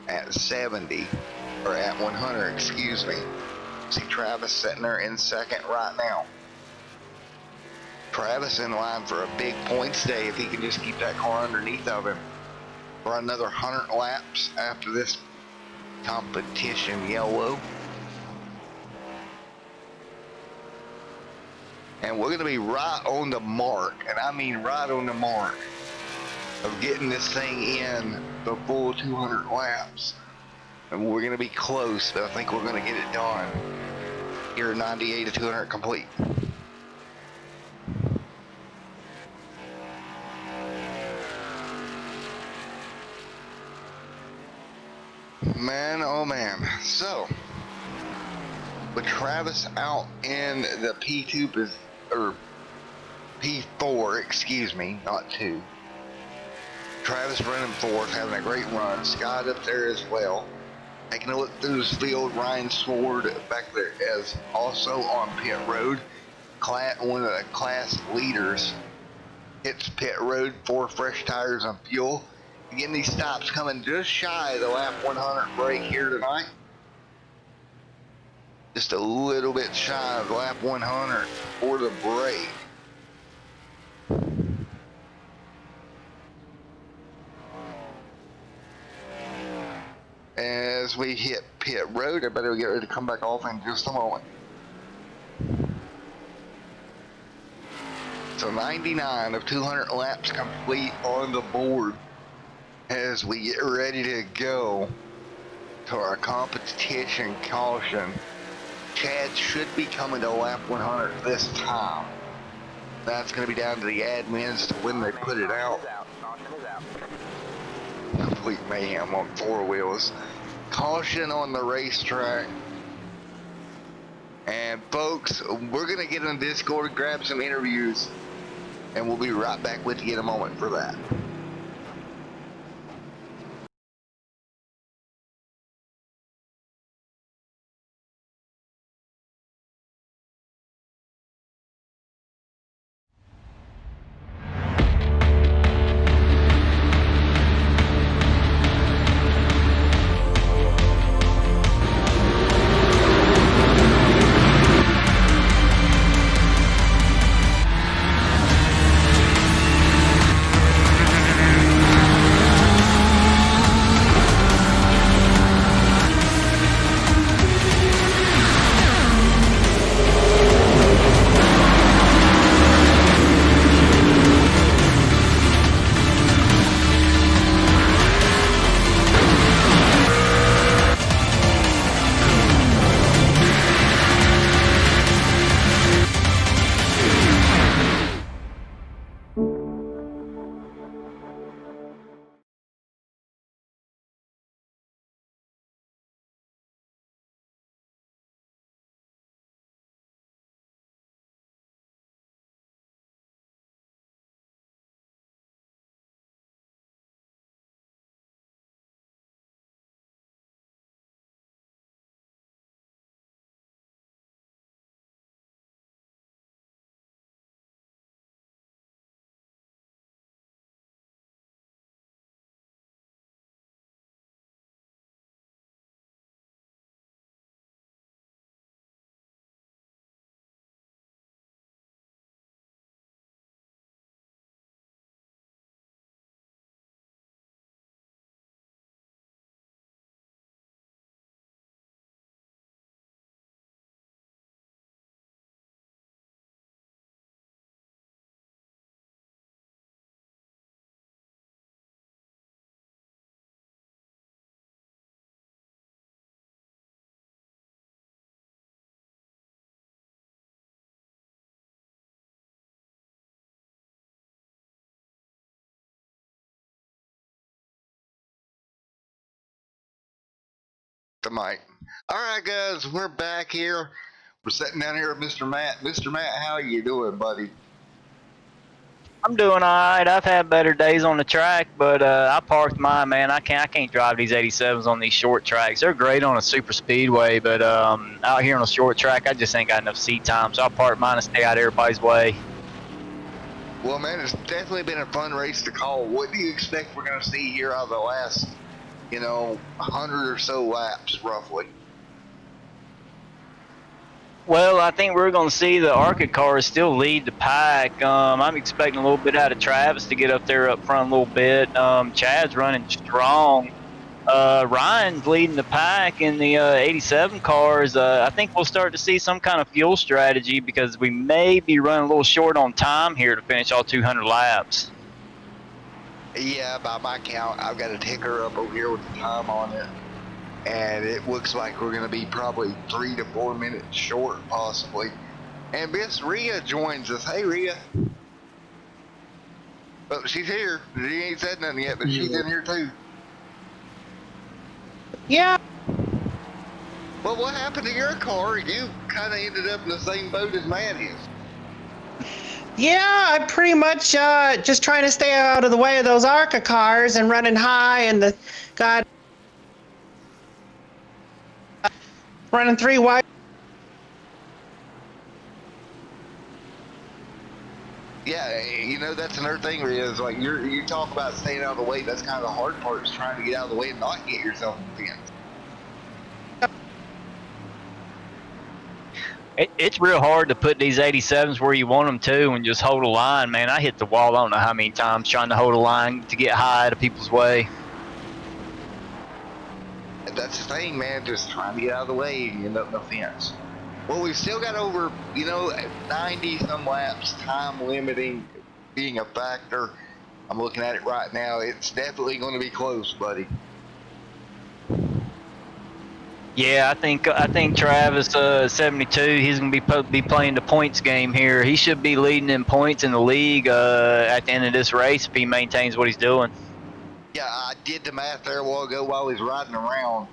at 70, or at 100, excuse me. See Travis sitting there in second right now. Travis in line for a big points day if he can just keep that car underneath of him for another 100 laps after this competition yellow. And we're going to be right on the mark, and I mean right on the mark, of getting this thing in the full 200 laps. And we're going to be close, but I think we're going to get it done here, 98 to 200 complete. Man, oh man. So, with Travis out in the P2, or P4, excuse me, not 2. Travis running 4th, having a great run. Scott up there as well. Taking a look through this field, Ryan Sword back there as also on pit road. One of the class leaders hits pit road, 4 fresh tires on fuel. Again, these stops coming just shy of the lap 100 break here tonight. Just a little bit shy of lap 100 for the break. As we hit pit road, I better get ready to come back off in just a moment. So 99 of 200 laps complete on the board as we get ready to go to our competition caution. Chad should be coming to lap 100 this time. That's going to be down to the admins to when they put it out. Complete mayhem on 4 wheels. Caution on the racetrack. And folks, we're going to get on Discord, grab some interviews, and we'll be right back with you in a moment for that. the mic. All right, guys, we're back here. We're sitting down here with Mr. Matt. Mr. Matt, how you doing, buddy? I'm doing all right. I've had better days on the track, but I parked mine, man. I can't drive these 87s on these short tracks. They're great on a super speedway, but out here on a short track, I just ain't got enough seat time. So I parked mine and stay out of everybody's way. Well, man, it's definitely been a fun race to call. What do you expect we're going to see here out of the last, 100 or so laps, roughly? Well, I think we're going to see the ARCA cars still lead the pack. I'm expecting a little bit out of Travis to get up there up front a little bit. Chad's running strong. Ryan's leading the pack in the 87 cars. I think we'll start to see some kind of fuel strategy because we may be running a little short on time here to finish all 200 laps. Yeah, by my count, I've got a ticker up over here with the time on it. And it looks like we're going to be probably 3 to 4 minutes short, possibly. And Miss Rhea joins us. Hey, Rhea. Well, she's here. She ain't said nothing yet, but she's in here too. Yeah. Well, what happened to your car? You kind of ended up in the same boat as Matt is. Yeah, I pretty much just trying to stay out of the way of those ARCA cars and running high, and the got running 3 wide. Yeah, that's another thing, Rhea, is like you talk about staying out of the way. That's kind of the hard part, is trying to get out of the way and not get yourself in the fence. It's real hard to put these 87s where you want them to and just hold a line, man. I hit the wall I don't know how many times trying to hold a line to get high out of people's way. That's the thing, man, just trying to get out of the way and end up in the fence. Well, we've still got over, 90 some laps, time limiting being a factor. I'm looking at it right now. It's definitely going to be close, buddy. Yeah, I think Travis 72. He's gonna be playing the points game here. He should be leading in points in the league at the end of this race if he maintains what he's doing. Yeah, I did the math there a while ago while he's riding around.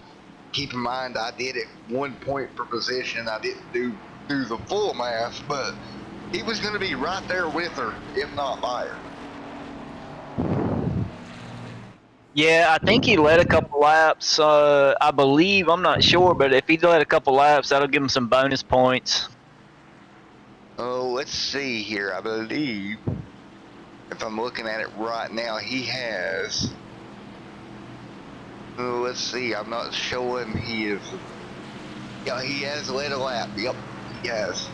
Keep in mind, I did it 1 point per position. I didn't do the full math, but he was going to be right there with her, if not by her. Yeah, I think he led a couple laps. I believe, I'm not sure, but if he led a couple laps, that'll give him some bonus points. Oh, let's see here. I believe, if I'm looking at it right now, he has. Oh, let's see. I'm not showing he is. Yeah, he has led a lap. Yep, he has.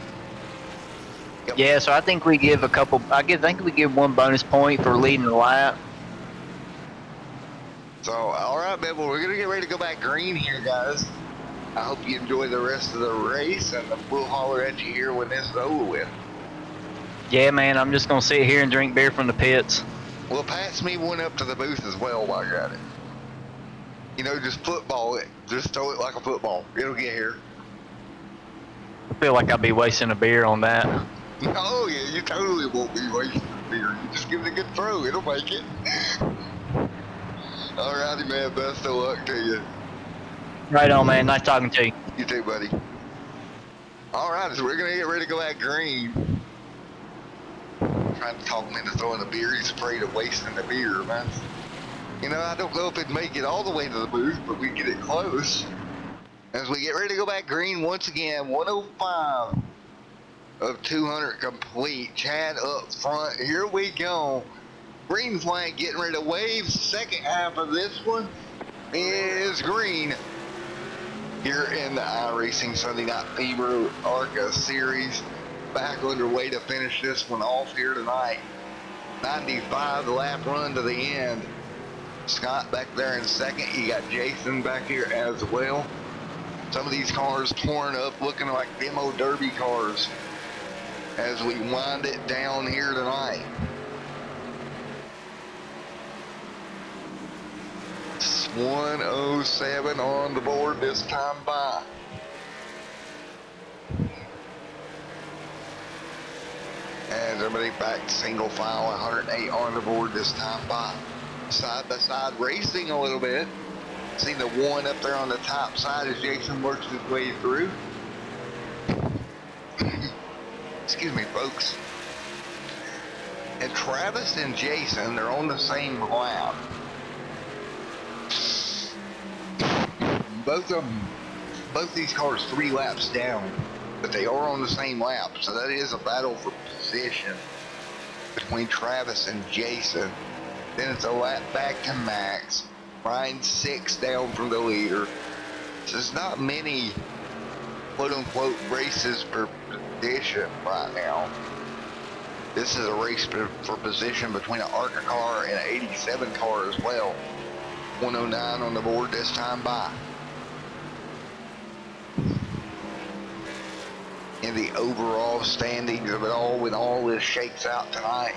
Yep. Yeah, so I think we give a couple. I think we give 1 bonus point for leading the lap. So, all right, man. Well, we're gonna get ready to go back green here, guys. I hope you enjoy the rest of the race, and we'll holler at you here when this is over with. Yeah, man. I'm just gonna sit here and drink beer from the pits. Well, pass me one up to the booth as well while you're at it. Just football it. Just throw it like a football. It'll get here. I feel like I'd be wasting a beer on that. Oh, yeah, you totally won't be wasting a beer. You just give it a good throw. It'll make it. All righty, man. Best of luck to you. Right on, man. Nice talking to you. You too, buddy. All right, so we're going to get ready to go at green. Trying to talk him into throwing the beer. He's afraid of wasting the beer, man. I don't know if it'd make it all the way to the booth, but we get it close. As we get ready to go back green once again, 105 of 200 complete. Chad up front. Here we go. Green flag getting ready to wave. Second half of this one is green. Here in the iRacing Sunday Night Fever ARCA Series. Back underway to finish this one off here tonight. 95 lap run to the end. Scott back there in second. You got Jason back here as well. Some of these cars torn up, looking like demo derby cars as we wind it down here tonight. It's 107 on the board this time by. And everybody back single file, 108 on the board this time by. Side by side racing a little bit. See the one up there on the top side as Jason works his way through. Excuse me, folks. And Travis and Jason, they're on the same lap. Both these cars 3 laps down, but they are on the same lap. So that is a battle for position between Travis and Jason. Then it's a lap back to Max. Ryan's 6 down from the leader. So there's not many quote-unquote races for position right now. This is a race for position between an ARCA car and an 87 car as well. 109 on the board this time by. In the overall standings of it all, when all this shakes out tonight,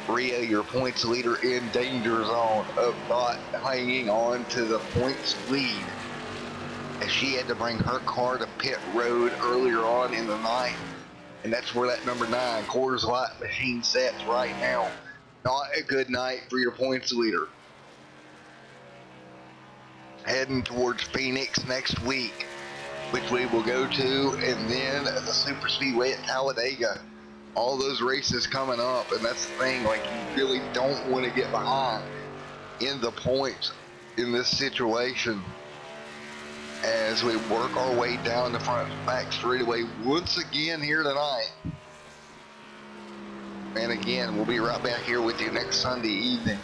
Rhea, your points leader, in danger zone of not hanging on to the points lead, as she had to bring her car to pit road earlier on in the night, and that's where that number 9 Coors Light machine sets right now. Not a good night for your points leader. Heading towards Phoenix next week, which we will go to, and then the Super Speedway at Talladega. All those races coming up, and that's the thing, like, you really don't want to get behind in the points in this situation as we work our way down the front back straightaway once again here tonight. And again, we'll be right back here with you next Sunday evening.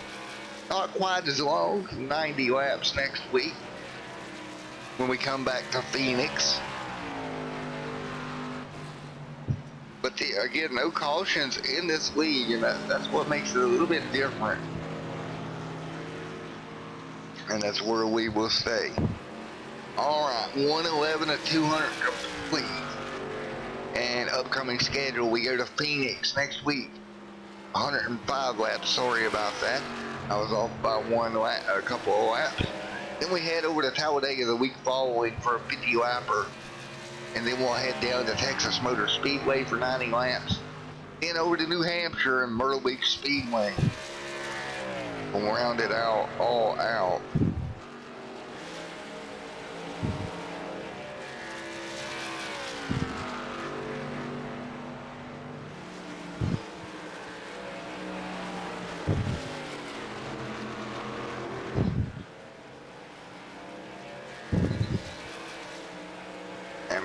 Not quite as long, 90 laps next week when we come back to Phoenix. But again, no cautions in this league, and that's what makes it a little bit different. And that's where we will stay. All right, 111 to 200 complete. And upcoming schedule, we go to Phoenix next week. 105 laps, sorry about that. I was off by a couple of laps. Then we head over to Talladega the week following for a 50 lapper. And then we'll head down to Texas Motor Speedway for 90 laps. Then over to New Hampshire and Myrtle Beach Speedway. We'll round it out, all out.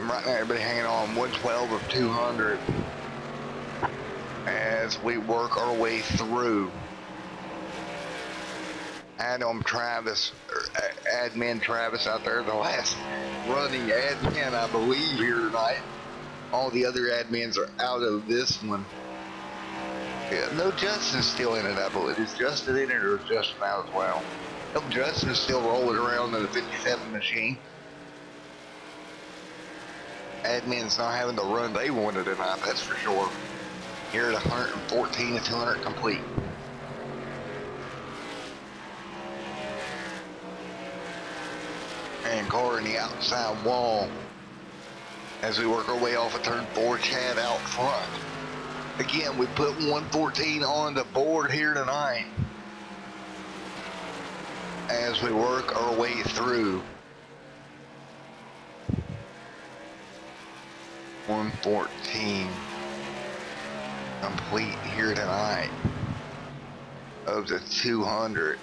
Right now, everybody hanging on 112 of 200 as we work our way through. Admin Travis out there, the last running admin, I believe, here tonight. All the other admins are out of this one. Yeah, no, Justin's still in it, I believe. Is Justin in it, or is Justin out as well? No, Justin's still rolling around in the 57 machine. Admin's not having the run they wanted tonight, that's for sure. Here at 114 to 200 complete. And car in the outside wall as we work our way off of turn 4, Chad out front. Again, we put 114 on the board here tonight as we work our way through. 114 complete here tonight of the 200.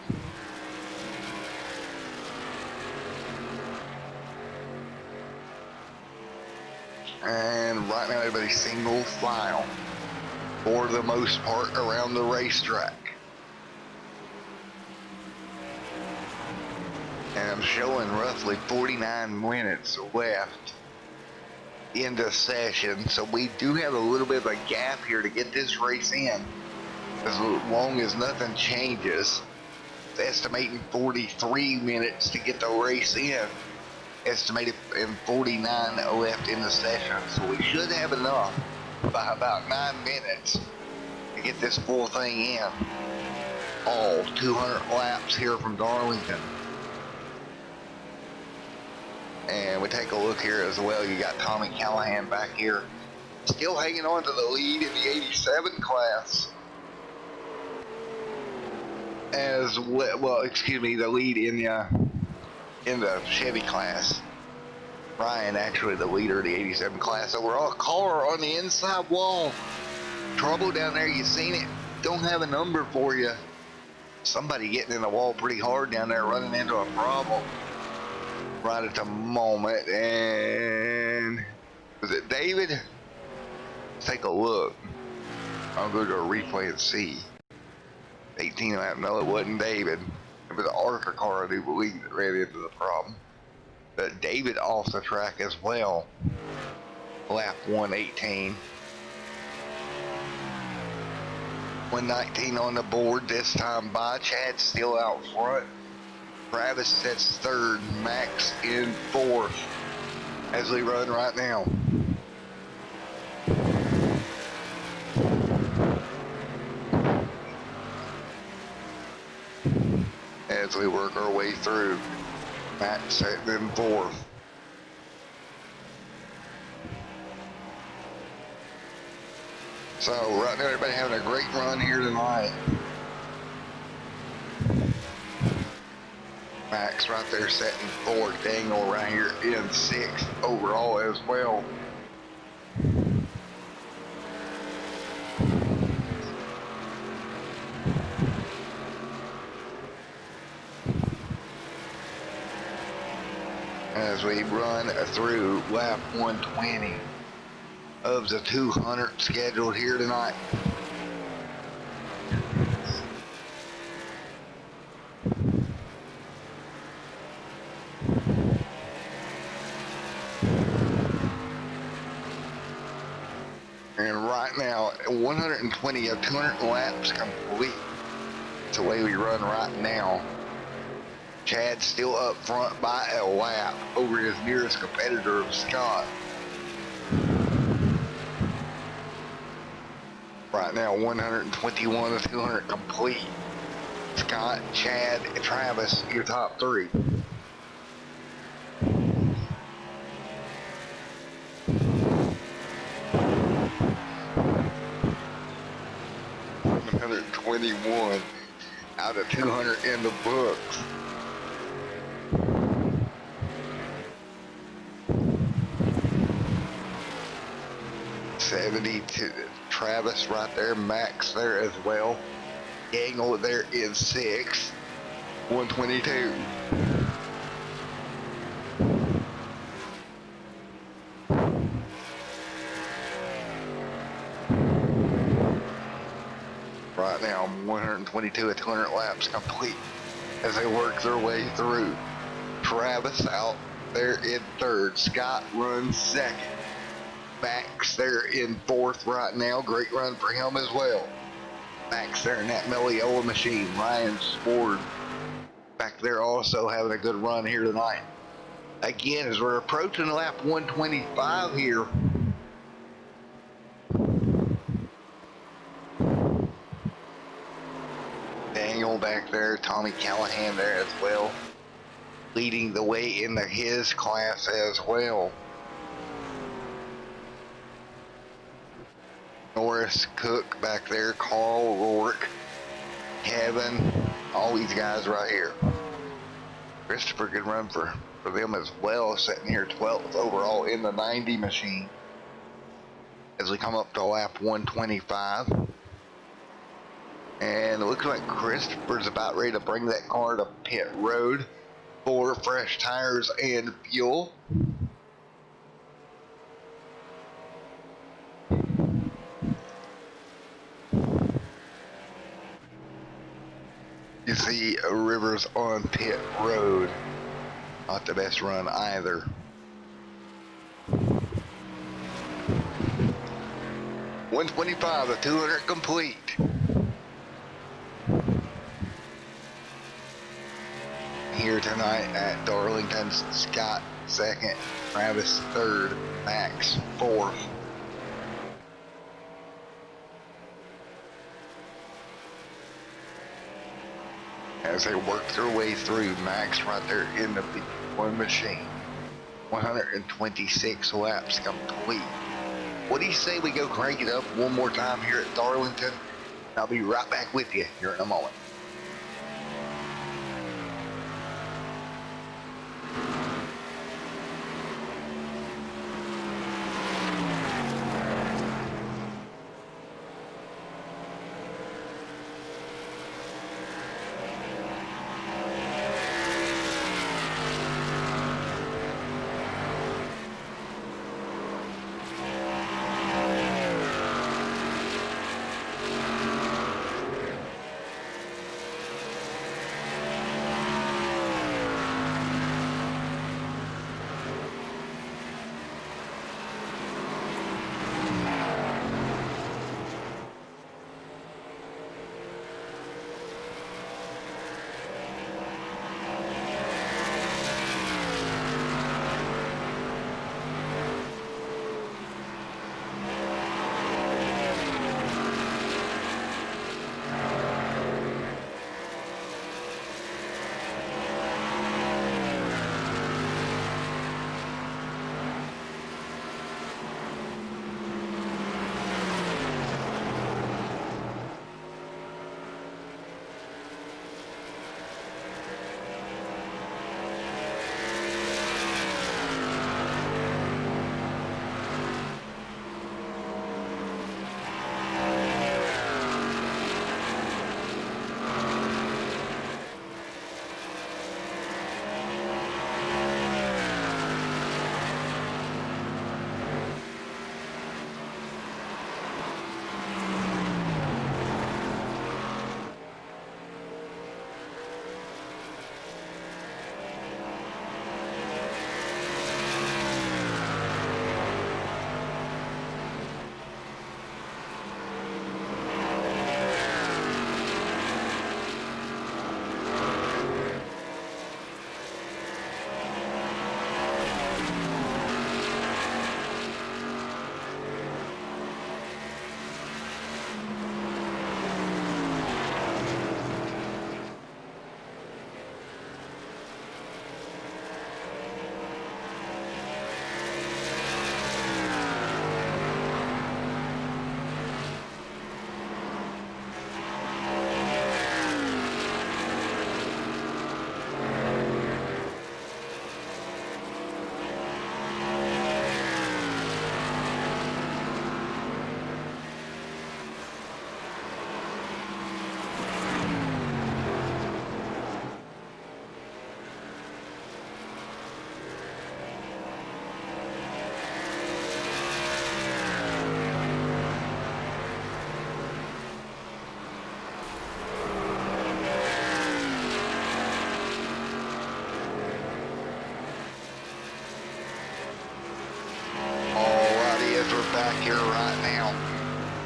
And right now everybody's single file for the most part around the racetrack. And I'm showing roughly 49 minutes left in the session, so we do have a little bit of a gap here to get this race in, as long as nothing changes. It's estimating 43 minutes to get the race in, estimated, and 49 left in the session, so we should have enough by about 9 minutes to get this full thing in. All 200 laps here from Darlington. And we take a look here as well. You got Tommy Callahan back here, still hanging on to the lead in the 87 class. As well, excuse me, the lead in the in the Chevy class. Ryan, actually the leader of the 87 class overall. Car on the inside wall. Trouble down there, you seen it. Don't have a number for you. Somebody getting in the wall pretty hard down there, running into a problem right at the moment. And was it David? Let's take a look. I'll go to a replay and see. 18 lap, no, it wasn't David. It was the ARCA car, I do believe, that ran into the problem. But David off the track as well. Lap 118. 119 on the board this time by. Chad still out front. Travis sets third. Max in fourth as we run right now. As we work our way through. Max sitting in fourth. So right now everybody having a great run here tonight. Max right there setting fourth. Daniel right here in sixth overall as well. As we run through lap 120 of the 200 scheduled here tonight. And right now, 120 of 200 laps complete. It's the way we run right now. Chad's still up front by a lap over his nearest competitor, Scott. Right now, 121 of 200 complete. Scott, Chad, and Travis, your top three. $121 out of 200 in the books. To Travis right there, Max there as well. Gangle there in sixth. 122. Right now, 122 at 200 laps complete as they work their way through. Travis out there in third. Scott runs second. Max there in fourth right now. Great run for him as well. Max there in that Meliola machine. Ryan Spord back there also having a good run here tonight. Again, as we're approaching lap 125 here. Daniel back there. Tommy Callahan there as well. Leading the way into his class as well. Norris, Cook back there, Carl, Rourke, Kevin, all these guys right here. Christopher, good run for them as well, sitting here 12th overall in the 90 machine. As we come up to lap 125. And it looks like Christopher's about ready to bring that car to pit road for fresh tires and fuel. You see Rivers on pit road. Not the best run either. $125 to 200 complete. Here tonight at Darlington, Scott second, Travis third, Max fourth. As they work their way through, Max right there in the one machine. 126 laps complete. What do you say we go crank it up one more time here at Darlington? I'll be right back with you here in a moment.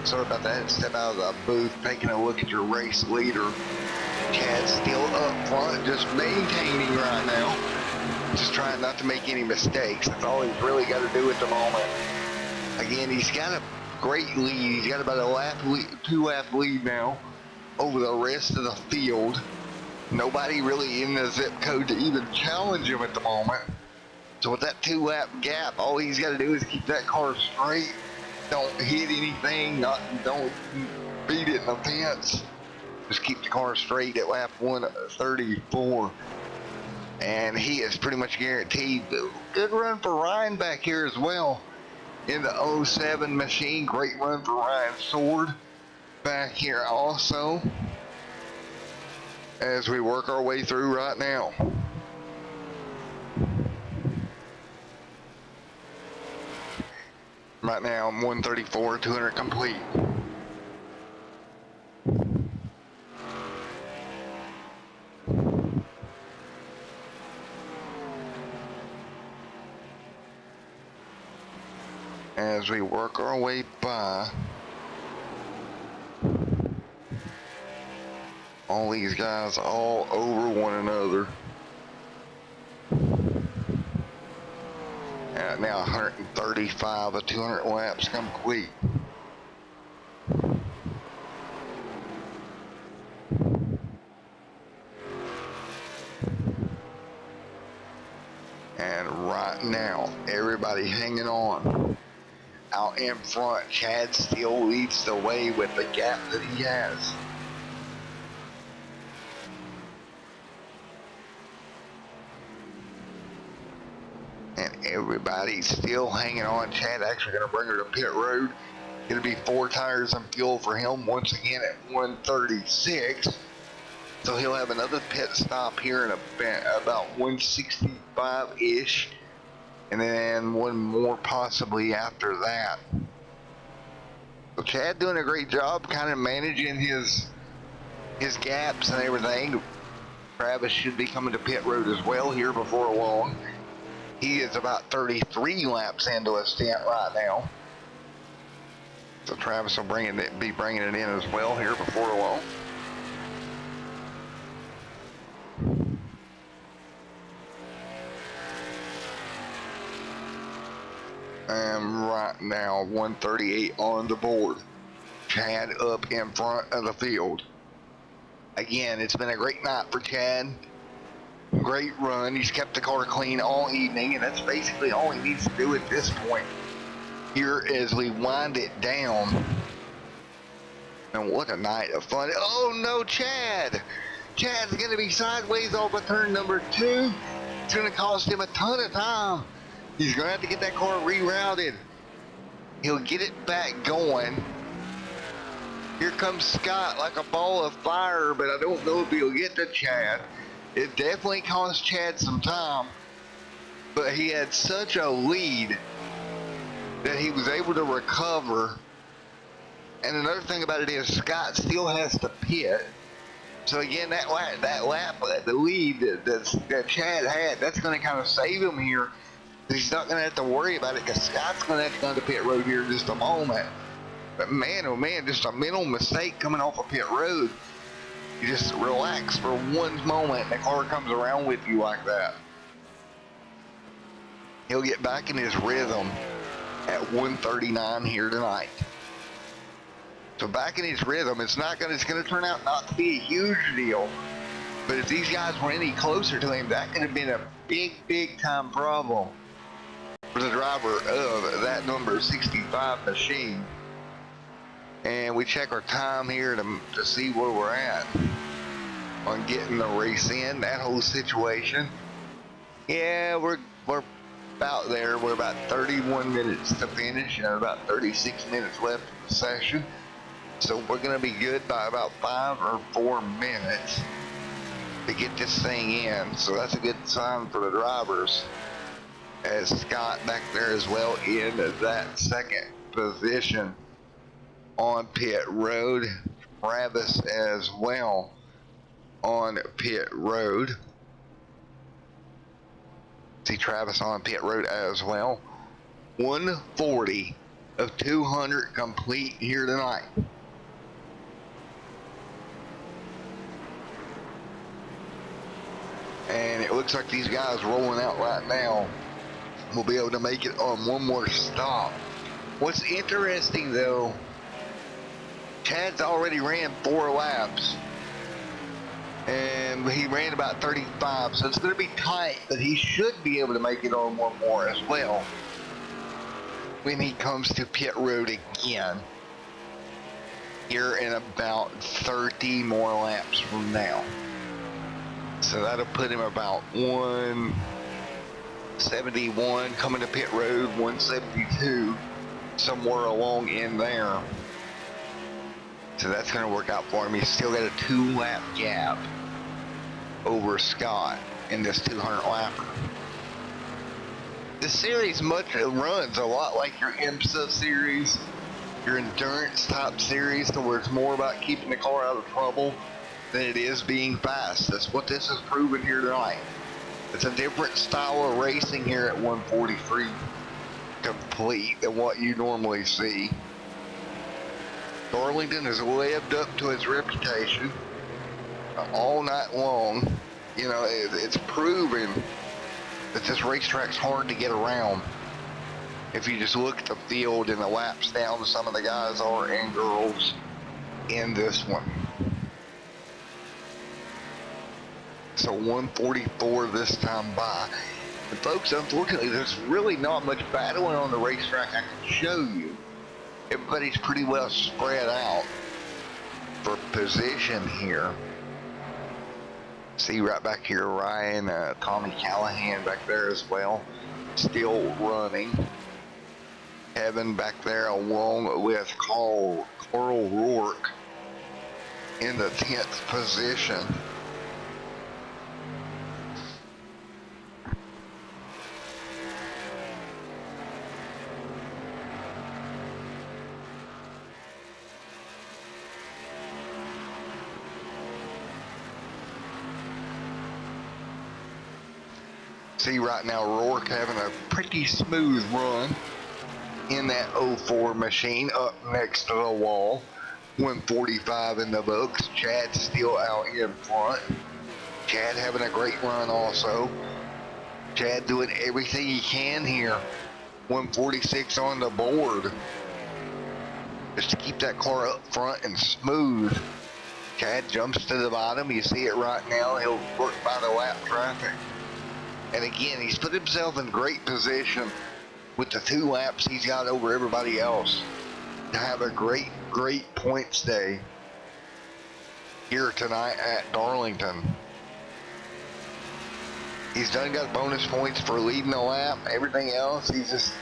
Sorry about that. Step out of the booth, taking a look at your race leader. Chad's still up front, just maintaining right now. Just trying not to make any mistakes. That's all he's really got to do at the moment. Again, he's got a great lead. He's got about a lap lead, 2-lap lead now over the rest of the field. Nobody really in the zip code to even challenge him at the moment. So with that 2-lap gap, all he's got to do is keep that car straight. Don't hit anything. Don't beat it in the fence. Just keep the car straight at lap 134. And he is pretty much guaranteed. Good run for Ryan back here as well. In the 07 machine. Great run for Ryan Sword back here also. As we work our way through right now. Right now, I'm 134, 200 complete. As we work our way by all these guys all over one another. Now 135 of 200 laps complete. And right now, everybody hanging on. Out in front, Chad still leads the way with the gap that he has. And everybody's still hanging on. Chad actually going to bring her to pit road. It'll be 4 tires and fuel for him once again at 136. So he'll have another pit stop here in about 165-ish. And then one more possibly after that. So Chad doing a great job kind of managing his gaps and everything. Travis should be coming to pit road as well here before long. He is about 33 laps into a stint right now. So Travis will be bringing it in as well here before long. And right now, 138 on the board. Chad up in front of the field. Again, it's been a great night for Chad. Great run. He's kept the car clean all evening, and that's basically all he needs to do at this point. Here as we wind it down. And what a night of fun. Oh no, Chad! Chad's going to be sideways off of turn number 2. It's going to cost him a ton of time. He's going to have to get that car rerouted. He'll get it back going. Here comes Scott like a ball of fire, but I don't know if he'll get to Chad. It definitely cost Chad some time, but he had such a lead that he was able to recover. And another thing about it is Scott still has to pit. So again, that lap, the lead that Chad had, that's going to kind of save him here. He's not going to have to worry about it because Scott's going to have to go to pit road here in just a moment. But man, oh man, just a mental mistake coming off of pit road. You just relax for one moment and the car comes around with you like that. He'll get back in his rhythm at 139 here tonight. So back in his rhythm, it's going to turn out not to be a huge deal. But if these guys were any closer to him, that could have been a big time problem for the driver of that number 65 machine. And we check our time here to see where we're at on getting the race in, that whole situation. Yeah, we're about there. We're about 31 minutes to finish and about 36 minutes left in the session. So we're going to be good by about 5 or 4 minutes to get this thing in. So that's a good sign for the drivers. As Scott back there as well in that second position on pit road. Travis as well on pit road. See Travis on pit road as well. 140 of 200 complete here tonight. And it looks like these guys rolling out right now will be able to make it on one more stop. What's interesting though, Chad's already ran 4 laps and he ran about 35, so it's going to be tight, but he should be able to make it on one more as well when he comes to pit road again here in about 30 more laps from now. So that'll put him about 171 coming to pit road, 172 somewhere along in there. So that's going to work out for him. He's still got a 2-lap gap over Scott in this 200 lapper. This series runs a lot like your IMSA series, your endurance type series, where it's more about keeping the car out of trouble than it is being fast. That's what this has proven here tonight. It's a different style of racing here at 143 complete than what you normally see. Darlington has lived up to its reputation all night long. You know, it's proven that this racetrack's hard to get around. If you just look at the field and the laps down, some of the guys are and girls in this one. So 144 this time by. And folks, unfortunately, there's really not much battling on the racetrack I can show you. Everybody's pretty well spread out for position here. See right back here, Ryan, Tommy Callahan back there as well, still running. Evan back there along with Carl Rourke in the 10th position. See right now Rourke having a pretty smooth run in that 04 machine up next to the wall. 145 in the books. Chad's still out in front. Chad having a great run also. Chad doing everything he can here. 146 on the board. Just to keep that car up front and smooth. Chad jumps to the bottom. You see it right now. He'll work by the lap traffic. And again, he's put himself in great position with the 2 laps he's got over everybody else to have a great points day here tonight at Darlington. He's got bonus points for leading the lap. Everything else, he's just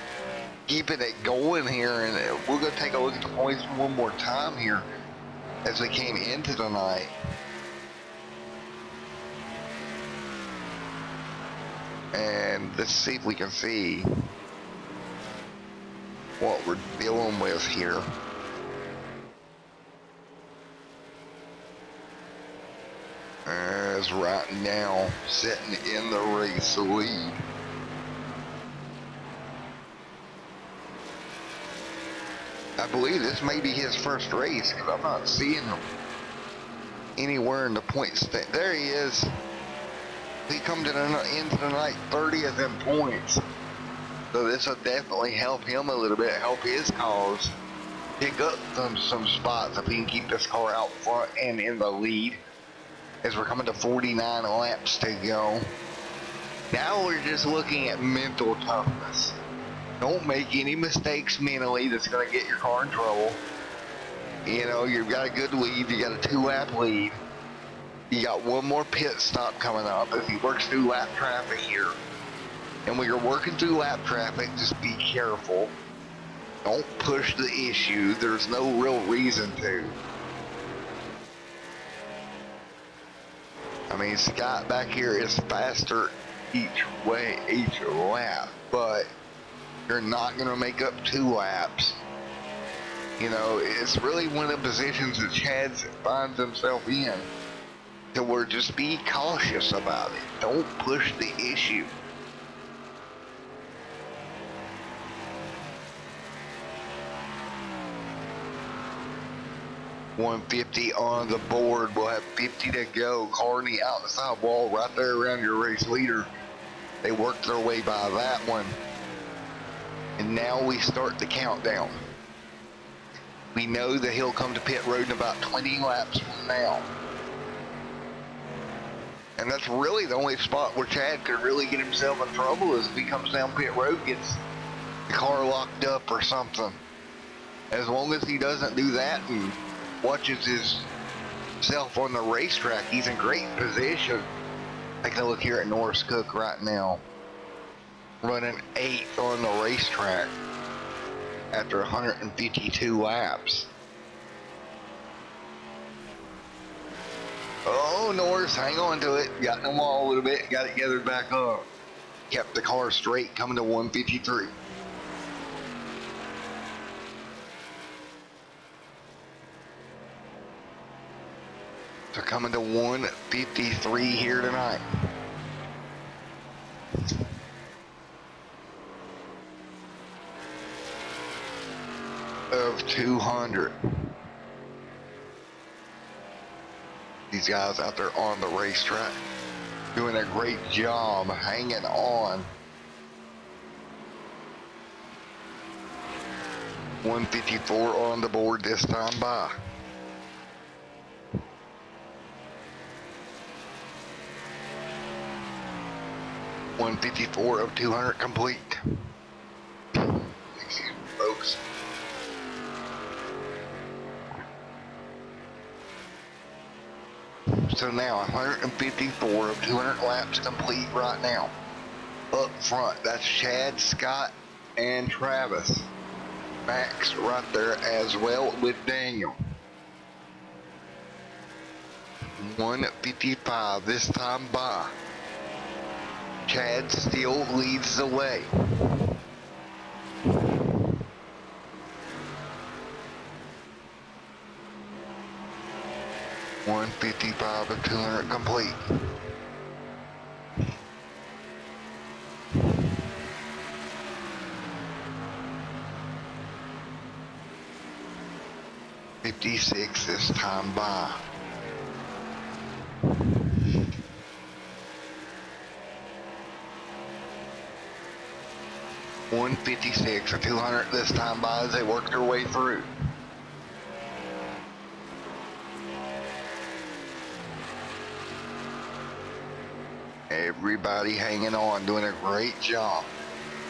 keeping it going here. And we're going to take a look at the points one more time here as we came into the night. And let's see if we can see what we're dealing with here. As right now, sitting in the race lead. I believe this may be his first race because I'm not seeing him anywhere in the points. There he is. He comes into the night 30th in points. So this will definitely help him a little bit, help his cause pick up some spots if he can keep this car out front and in the lead as we're coming to 49 laps to go. Now we're just looking at mental toughness. Don't make any mistakes mentally that's going to get your car in trouble. You know, you've got a good lead, you got a 2-lap lead. You got one more pit stop coming up as he works through lap traffic here. And when you're working through lap traffic, just be careful. Don't push the issue. There's no real reason to. I mean, Scott back here is faster each lap, but you're not going to make up 2 laps. You know, it's really one of the positions that Chad finds himself in. So we're just be cautious about it. Don't push the issue. 150 on the board. We'll have 50 to go. Car on the outside wall right there around your race leader. They worked their way by that one. And now we start the countdown. We know that he'll come to pit road in about 20 laps from now. And that's really the only spot where Chad could really get himself in trouble is if he comes down pit road, gets the car locked up or something. As long as he doesn't do that and watches himself on the racetrack, he's in great position. Taking a look here at Norris Cook right now. Running 8th on the racetrack after 152 laps. Oh, Norris, hang on to it. Got in the wall a little bit, got it gathered back up. Kept the car straight, coming to 153. So coming to 153 here tonight. Of 200. These guys out there on the racetrack doing a great job hanging on. 154 on the board this time by. $154 of 200 complete. Excuse me, folks. So now 154 of 200 laps complete right now. Up front, that's Chad, Scott, and Travis. Max right there as well with Daniel. 155 this time by. Chad still leads the way. $155 of 200 complete. $56 this time by. $156 or 200 this time by as they work their way through. Everybody hanging on, doing a great job.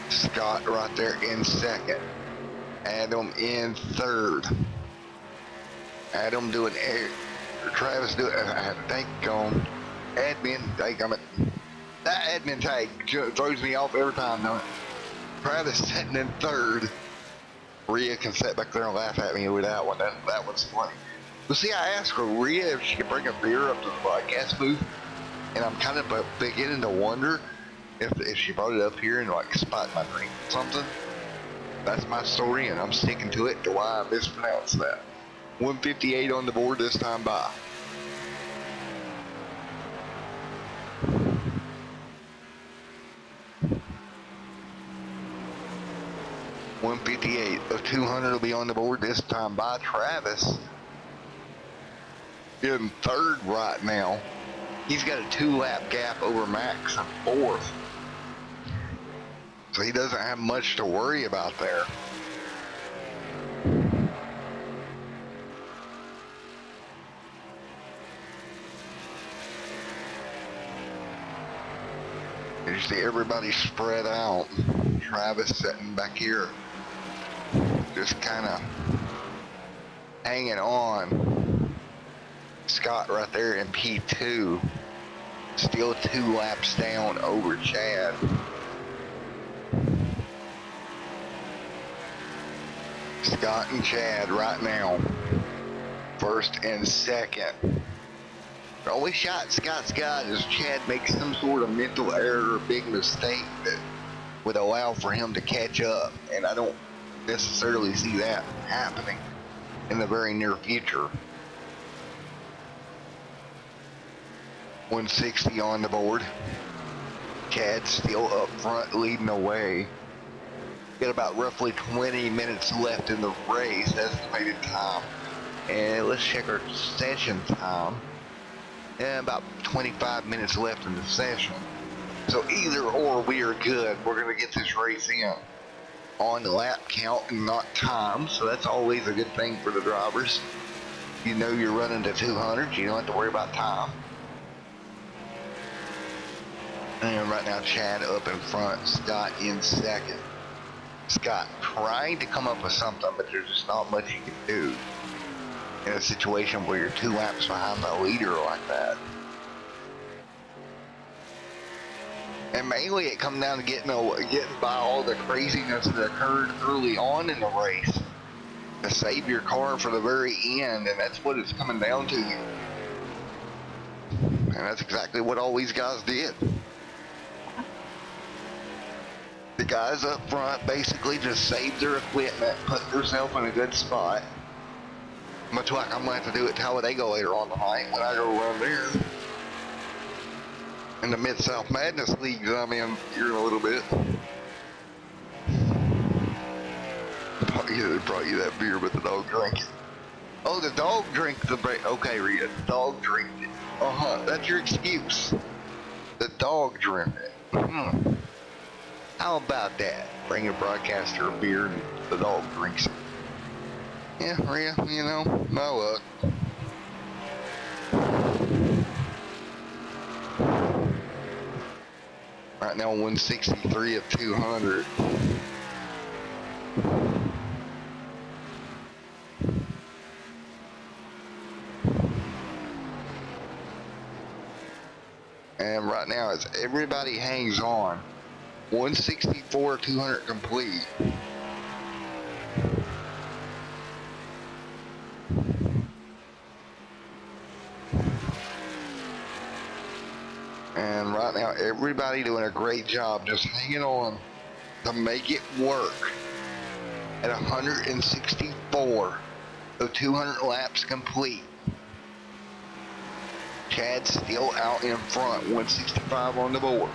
Scott right there in second. Adam in third. Adam doing Travis doing thank on admin take on it. That admin tag throws me off every time, don't it? Travis sitting in third. Rhea can sit back there and laugh at me with that one. That one's funny. But see, I asked her, Rhea, if she could bring a beer up to the podcast booth, and I'm kind of beginning to wonder if she brought it up here and like spot my drink or something. That's my story, and I'm sticking to it to why I mispronounced that. 158 on the board this time by. $158 of 200 will be on the board this time by Travis. In third right now. He's got a 2-lap gap over Max in fourth. So he doesn't have much to worry about there. You see everybody spread out. Travis sitting back here, just kind of hanging on. Scott right there in P2, still 2 laps down over Chad. Scott and Chad right now, first and second. The only shot Scott's got is Chad makes some sort of mental error or big mistake that would allow for him to catch up, and I don't necessarily see that happening in the very near future. 160 on the board. Chad still up front leading the way. Got about roughly 20 minutes left in the race, estimated time And let's check our session time. And about 25 minutes left in the session. So either or, we are good. We're going to get this race in on the lap count and not time. So that's always a good thing for the drivers. You know you're running to 200. You don't have to worry about time. And right now, Chad up in front, Scott in second. Scott trying to come up with something, but there's just not much you can do in a situation where you're 2 laps behind the leader like that. And mainly it comes down to getting by all the craziness that occurred early on in the race to save your car for the very end, and that's what it's coming down to. And that's exactly what all these guys did. The guys up front basically just saved their equipment, put themselves in a good spot. Much like I'm going to have to do at Talladega later on tonight when I go run there. In the Mid-South Madness League that I'm in here in a little bit. They brought you that beer, but the dog drank it. Oh, the dog drank the beer. Okay, Rita, the dog drank it. That's your excuse. The dog drank it. How about that? Bring a broadcaster a beer and the dog drinks it. Yeah, Rhea, you know, my luck. Right now, 163 of 200. And right now, as everybody hangs on, 164, 200 complete. And right now, everybody doing a great job just hanging on to make it work at 164, so 200 laps complete. Chad's still out in front, 165 on the board.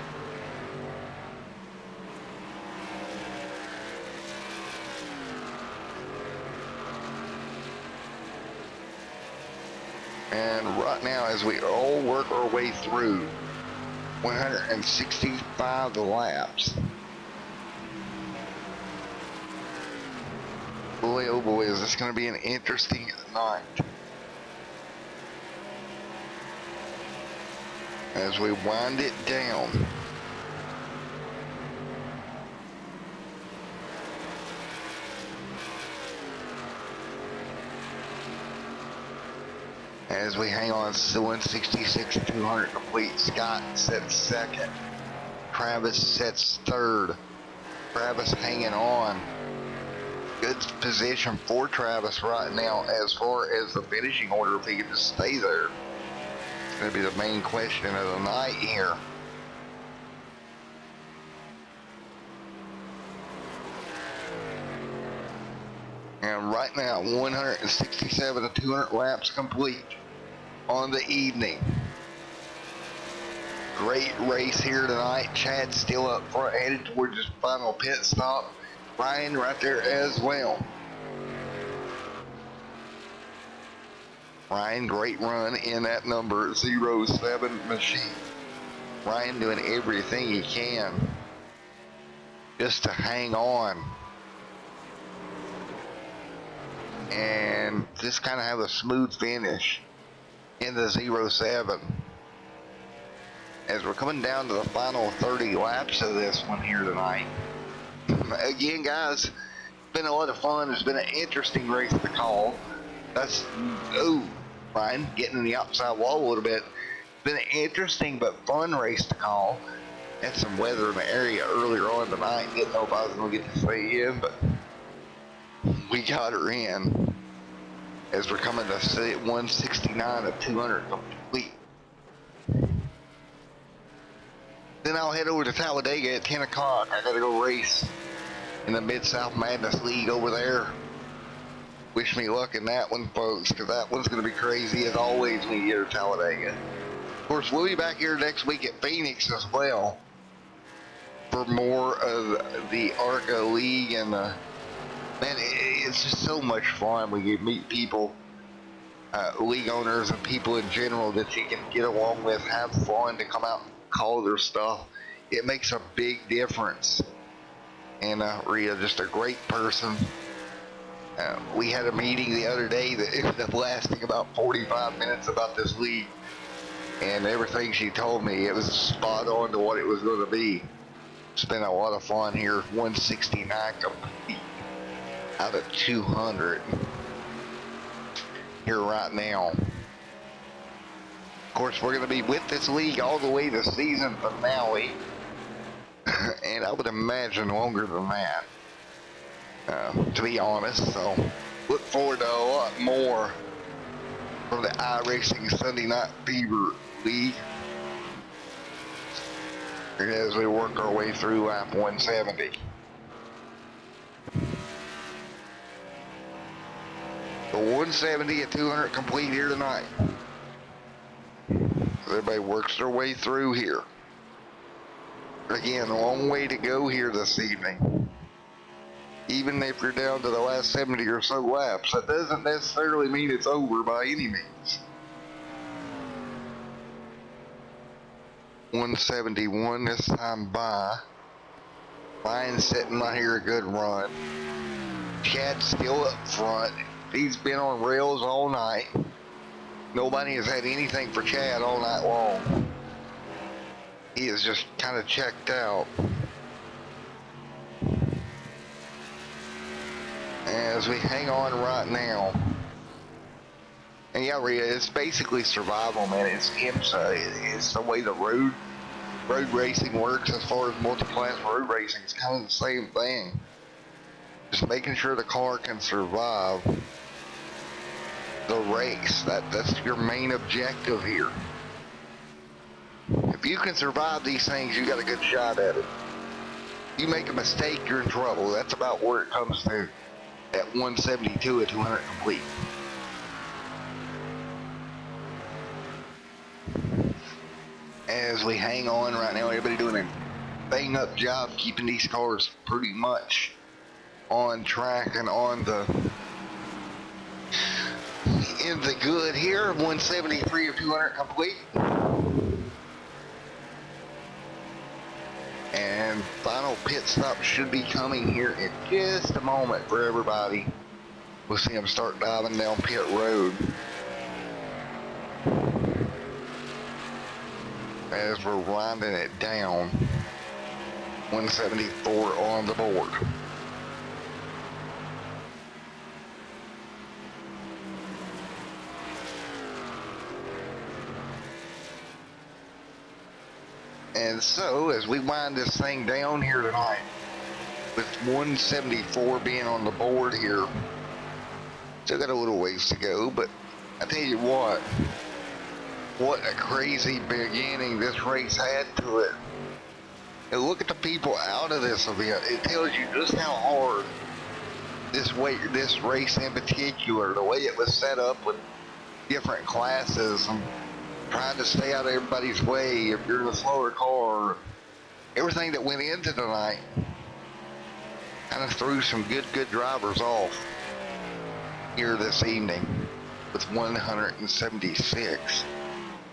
And right now, as we all work our way through 165 laps. Boy, oh boy, is this going to be an interesting night. As we wind it down. As we hang on, 166, 200 complete. Scott sets second. Travis sets third. Travis hanging on. Good position for Travis right now as far as the finishing order, if he can just stay there. It's going to be the main question of the night here. And right now, 167 to 200 laps complete on the evening. Great race here tonight. Chad's still up front, headed towards his final pit stop. Ryan right there as well. Ryan, great run in that number 07 machine. Ryan doing everything he can just to hang on and just kind of have a smooth finish in the 07. As we're coming down to the final 30 laps of this one here tonight. Again, guys, it's been a lot of fun. It's been an interesting race to call. That's, Ryan getting in the outside wall a little bit. It's been an interesting but fun race to call. Had some weather in the area earlier on tonight. Didn't know if I was going to get to stay in, but we got her in. As we're coming to 169 of 200 complete. Then I'll head over to Talladega at 10 o'clock. I got to go race in the Mid-South Madness League over there. Wish me luck in that one, folks, because that one's going to be crazy as always when you get to Talladega. Of course, we'll be back here next week at Phoenix as well for more of the ARCA League. And man, it's just so much fun when you meet people league owners and people in general that you can get along with, have fun, to come out and call their stuff. It makes a big difference. And Rhea, just a great person. We had a meeting the other day that ended up lasting about 45 minutes about this league. And everything she told me, it was spot on to what it was going to be. It's been a lot of fun here. 169 complete out of 200 here right now. Of course, we're going to be with this league all the way to season finale. And I would imagine longer than that, to be honest. So look forward to a lot more from the iRacing Sunday Night Fever League as we work our way through lap 170. The 170 at 200 complete here tonight. Everybody works their way through here. Again, a long way to go here this evening. Even if you're down to the last 70 or so laps, that doesn't necessarily mean it's over by any means. 171 this time by. Line's setting right here a good run. Chad's still up front. He's been on rails all night. Nobody has had anything for Chad all night long. He is just kind of checked out. As we hang on right now. And yeah, Rhea, it's basically survival, man. It's IMSA. It's the way the road racing works as far as multi-class road racing. It's kind of the same thing. Just making sure the car can survive the race. That's your main objective here. If you can survive these things, you got a good shot at it. You make a mistake, you're in trouble. That's about where it comes to at 172 at 200 complete. As we hang on right now, everybody doing a bang up job keeping these cars pretty much on track and on the in the good here. 173 of 200 complete. And final pit stop should be coming here in just a moment for everybody. We'll see them start diving down pit road. As we're winding it down. 174 on the board. And so, as we wind this thing down here tonight, with 174 being on the board here, still got a little ways to go, but I tell you what a crazy beginning this race had to it. And look at the people out of this event. It tells you just how hard this race in particular, the way it was set up with different classes and trying to stay out of everybody's way if you're in a slower car. Everything that went into tonight kind of threw some good drivers off here this evening with 176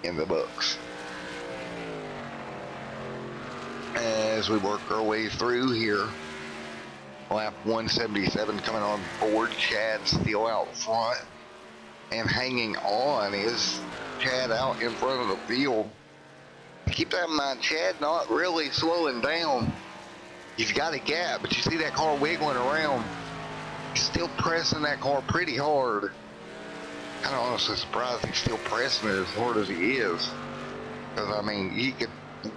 in the books. As we work our way through here, lap 177 coming on board. Chad still out front, and hanging on is Chad out in front of the field. Keep that in mind, Chad not really slowing down. He's got a gap, but you see that car wiggling around. He's still pressing that car pretty hard. Kind of honestly surprised he's still pressing it as hard as he is. Because, I mean, he could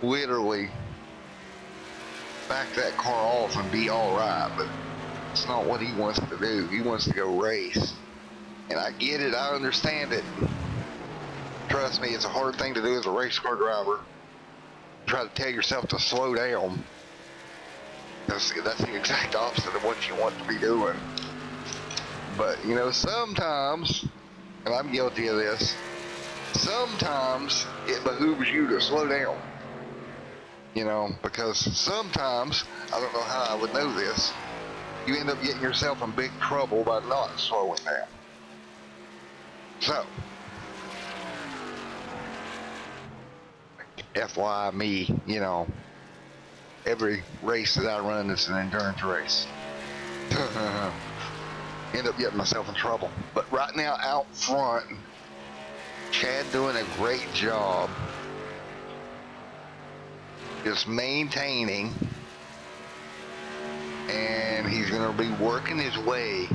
literally back that car off and be all right, but it's not what he wants to do. He wants to go race. And I get it. I understand it. Trust me, it's a hard thing to do as a race car driver. Try to tell yourself to slow down. That's the exact opposite of what you want to be doing. But, you know, sometimes, and I'm guilty of this, sometimes it behooves you to slow down. You know, because sometimes, I don't know how I would know this, you end up getting yourself in big trouble by not slowing down. So, FYI me, you know, every race that I run is an endurance race. End up getting myself in trouble. But right now out front, Chad doing a great job just maintaining, and he's going to be working his way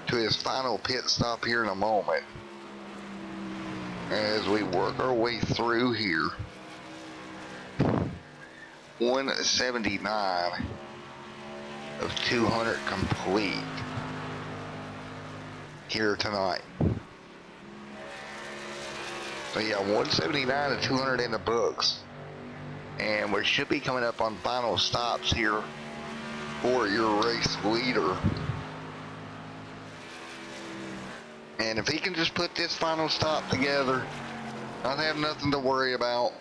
to his final pit stop here in a moment as we work our way through here. 179 of 200 complete here tonight. So yeah, 179 of 200 in the books, and we should be coming up on final stops here for your race leader. And if he can just put this final stop together, not have nothing to worry about,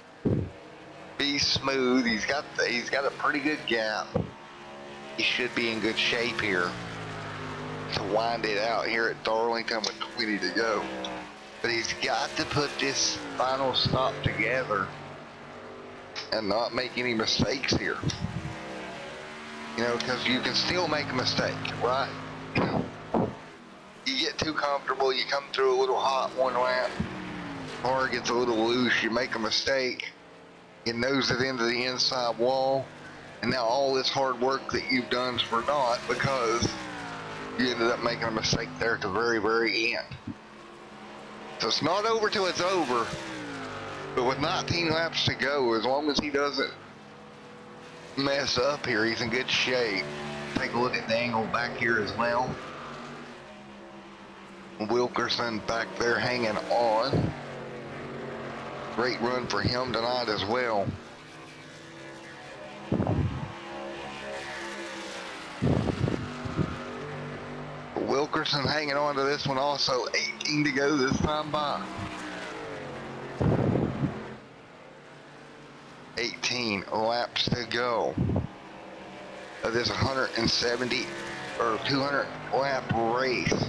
be smooth. He's got a pretty good gap. He should be in good shape here to wind it out here at Darlington with 20 to go. But he's got to put this final stop together and not make any mistakes here. You know, because you can still make a mistake, right? You get too comfortable, you come through a little hot one lap, car gets a little loose, you make a mistake, you nose it into the inside wall, and now all this hard work that you've done is for naught because you ended up making a mistake there at the very, very end. So it's not over till it's over, but with 19 laps to go, as long as he doesn't mess up here, he's in good shape. Take a look at the angle back here as well. Wilkerson back there hanging on. Great run for him tonight as well. Wilkerson hanging on to this one also. 18 to go this time by. 18 laps to go of this 170 or 200 lap race.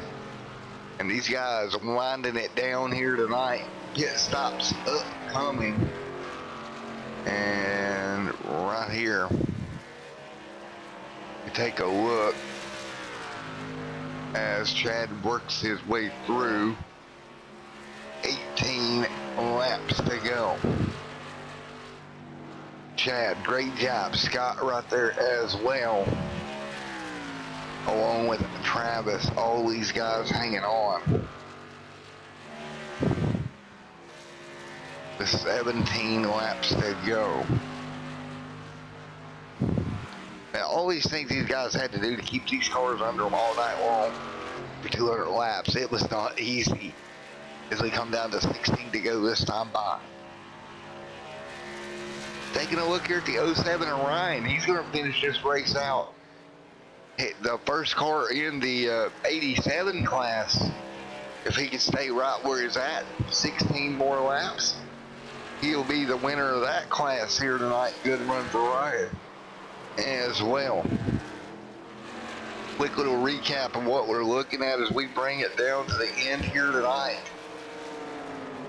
And these guys winding it down here tonight. Pit stops upcoming. And right here, you take a look as Chad works his way through. 18 laps to go. Chad, great job. Scott right there as well, along with Travis. All these guys hanging on. The 17 laps to go. Now, all these things these guys had to do to keep these cars under them all night long for 200 laps, it was not easy as we come down to 16 to go this time by. Taking a look here at the 07 and Ryan, he's going to finish this race out. The first car in the 87 class, if he can stay right where he's at, 16 more laps, he'll be the winner of that class here tonight. Good run for Ryan as well. Quick little recap of what we're looking at as we bring it down to the end here tonight.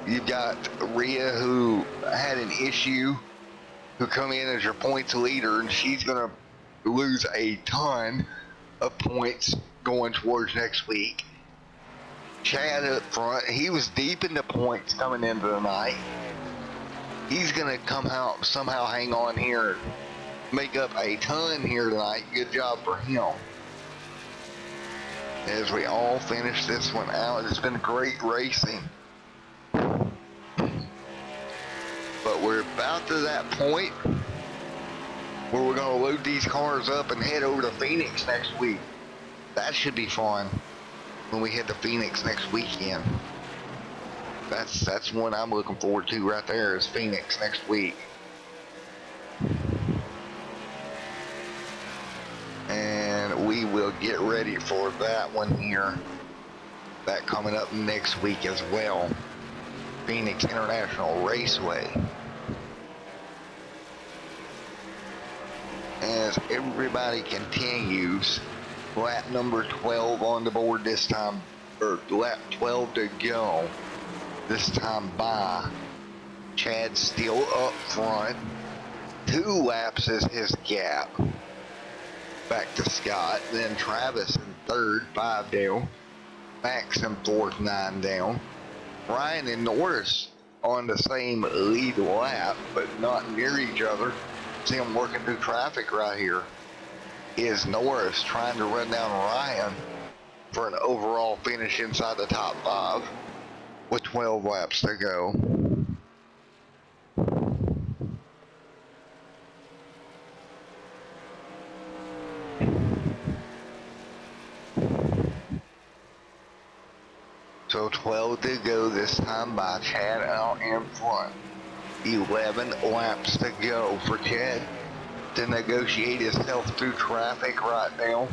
You've got Rhea, who had an issue, who come in as your points leader, and she's going to lose a ton of points going towards next week. Chad up front, he was deep into points coming into the night. He's going to come out, somehow hang on here, make up a ton here tonight. Good job for him. As we all finish this one out, it's been great racing. But we're about to that point where we're going to load these cars up and head over to Phoenix next week. That should be fun when we head to Phoenix next weekend. That's one I'm looking forward to right there, is Phoenix next week. And we will get ready for that one here. That coming up next week as well. Phoenix International Raceway. As everybody continues, lap number 12 on the board this time or lap 12 to go. This time by. Chad still up front. 2 laps is his gap. Back to Scott, then Travis in third, 5 down. Max in fourth, 9 down. Ryan and Norris on the same lead lap, but not near each other. See them working through traffic right here. Is Norris trying to run down Ryan for an overall finish inside the top 5 with 12 laps to go. So 12 to go this time by Chad out in front. 11 laps to go for Chad to negotiate himself through traffic right now.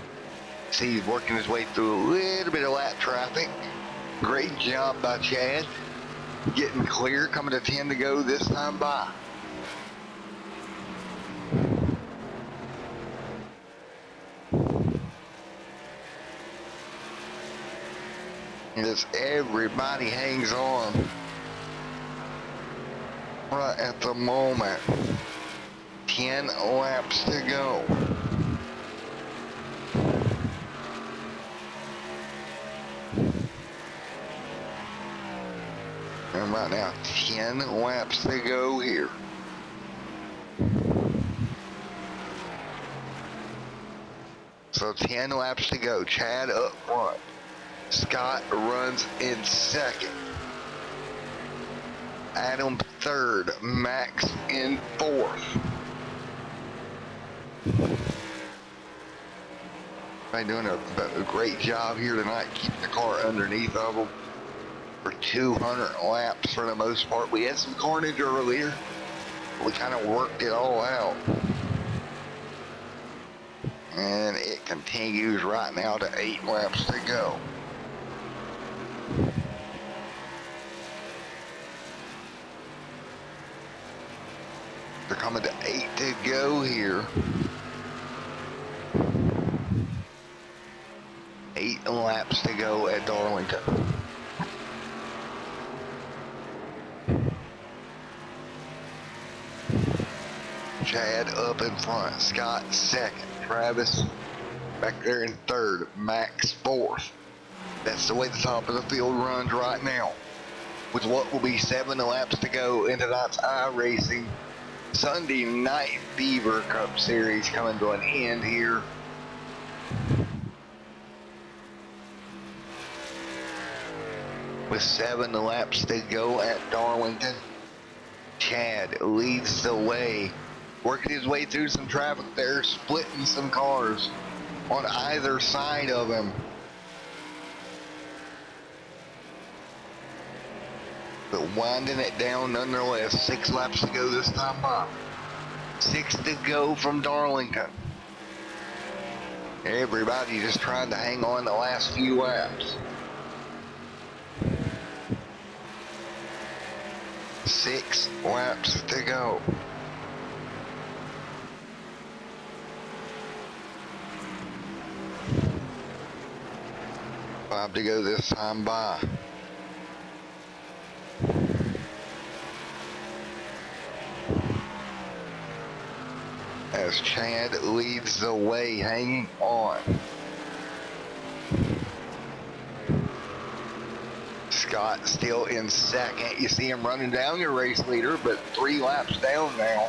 See, he's working his way through a little bit of lap traffic. Great job by Chad. Getting clear, coming to 10 to go this time by. As everybody hangs on right at the moment. 10 laps to go. And right now, 10 laps to go here. So 10 laps to go. Chad up front. Scott runs in second. Adam third. Max in fourth. They're doing a great job here tonight, keeping the car underneath of them for 200 laps for the most part. We had some carnage earlier. We kind of worked it all out. And it continues right now to 8 laps to go. They're coming to 8 to go here. 8 laps to go at Darlington. Chad up in front, Scott second, Travis back there in third, Max fourth. That's the way the top of the field runs right now. With what will be 7 laps to go in tonight's iRacing Sunday Night Beaver Cup Series coming to an end here. With 7 laps to go at Darlington, Chad leads the way, working his way through some traffic there, splitting some cars on either side of him. But winding it down nonetheless. 6 laps to go this time by. 6 to go from Darlington. Everybody just trying to hang on the last few laps. 6 laps to go. Five to go this time by. As Chad leads the way, hanging on. Scott still in second. You see him running down your race leader, but 3 laps down now.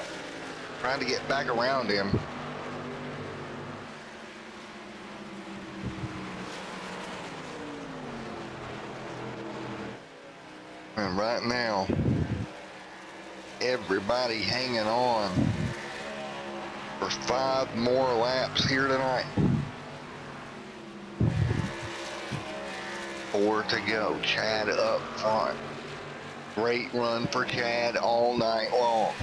Trying to get back around him. And right now, everybody hanging on for 5 more laps here tonight. 4 to go. Chad up front. Great run for Chad all night long.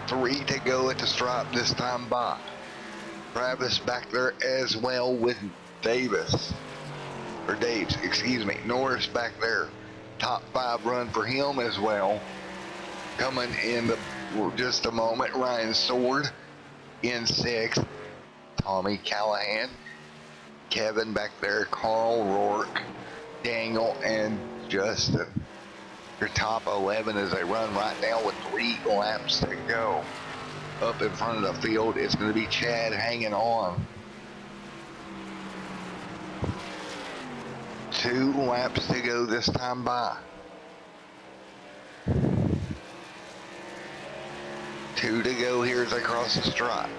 3 to go at the stripe this time by. Travis back there as well with Davis. Or Daves, excuse me. Norris back there. Top 5 run for him as well. Coming in just a moment, Ryan Sword in 6th. Tommy Callahan Kevin back there, Carl, Rourke, Daniel, and Justin. Your top 11 as they run right now with 3 laps to go. Up in front of the field, it's going to be Chad hanging on. 2 laps to go this time by. 2 to go here as they cross the stripe.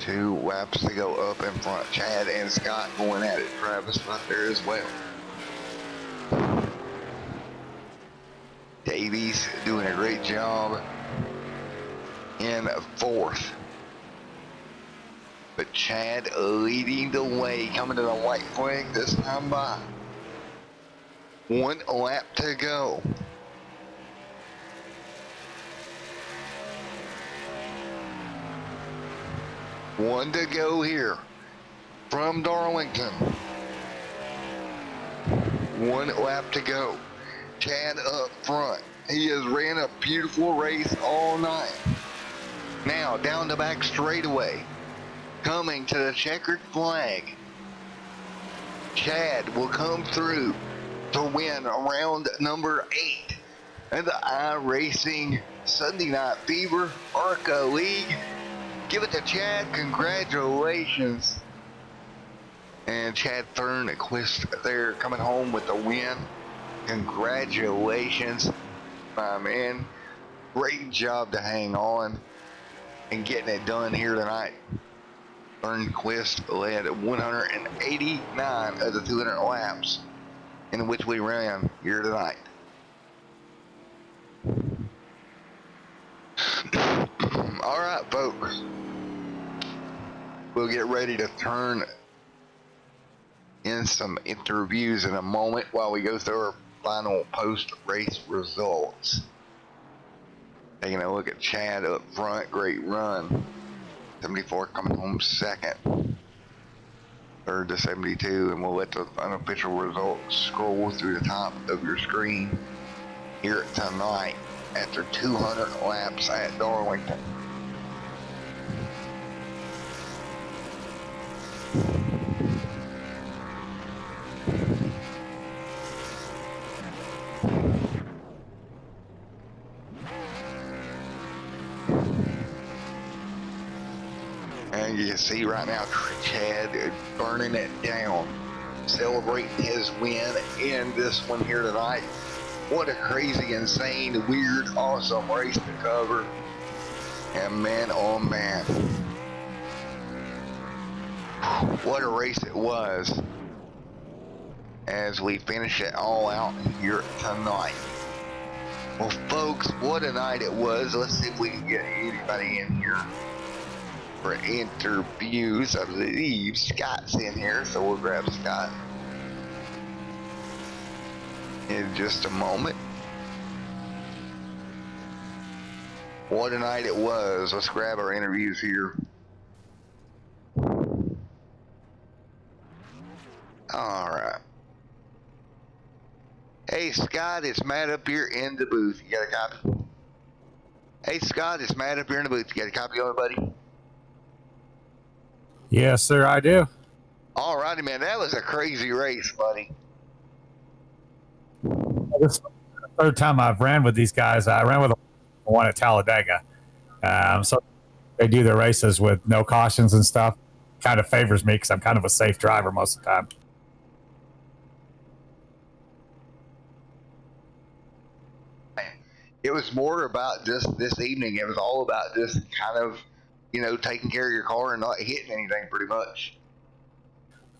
2 laps to go up in front. Chad and Scott going at it. Travis right there as well. Davies doing a great job in 4th. But Chad leading the way, coming to the white flag this time by. 1 lap to go. One to go here from Darlington. 1 lap to go. Chad up front. He has ran a beautiful race all night. Now down the back straightaway. Coming to the checkered flag. Chad will come through to win round number 8 in the iRacing Sunday Night Fever ARCA League. Give it to Chad, congratulations. And Chad Thornquist there coming home with the win. Congratulations, my man. Great job to hang on and getting it done here tonight. Thornquist led 189 of the 200 laps in which we ran here tonight. All right, folks. We'll get ready to turn in some interviews in a moment while we go through our final post-race results. Taking a look at Chad up front, great run. 74 coming home 2nd. 3rd to 72, and we'll let the unofficial results scroll through the top of your screen here tonight after 200 laps at Darlington. And you can see right now Chad burning it down, celebrating his win in this one here tonight. What a crazy, insane, weird, awesome race to cover. And man, oh man, what a race it was as we finish it all out here tonight. Well, folks, what a night it was. Let's see if we can get anybody in here for interviews. I believe Scott's in here, so we'll grab Scott in just a moment. What a night it was. Let's grab our interviews here. All right. Hey Scott, it's Matt up here in the booth. You got a copy? Hey Scott, it's Matt up here in the booth. You got a copy of it, buddy? Yes, sir, I do. All righty, man. That was a crazy race, buddy. This is the 3rd time I've ran with these guys. I ran with one at Talladega. So they do their races with no cautions and stuff. Kind of favors me because I'm kind of a safe driver most of the time. It was more about just this evening. It was all about just kind of, you know, taking care of your car and not hitting anything pretty much.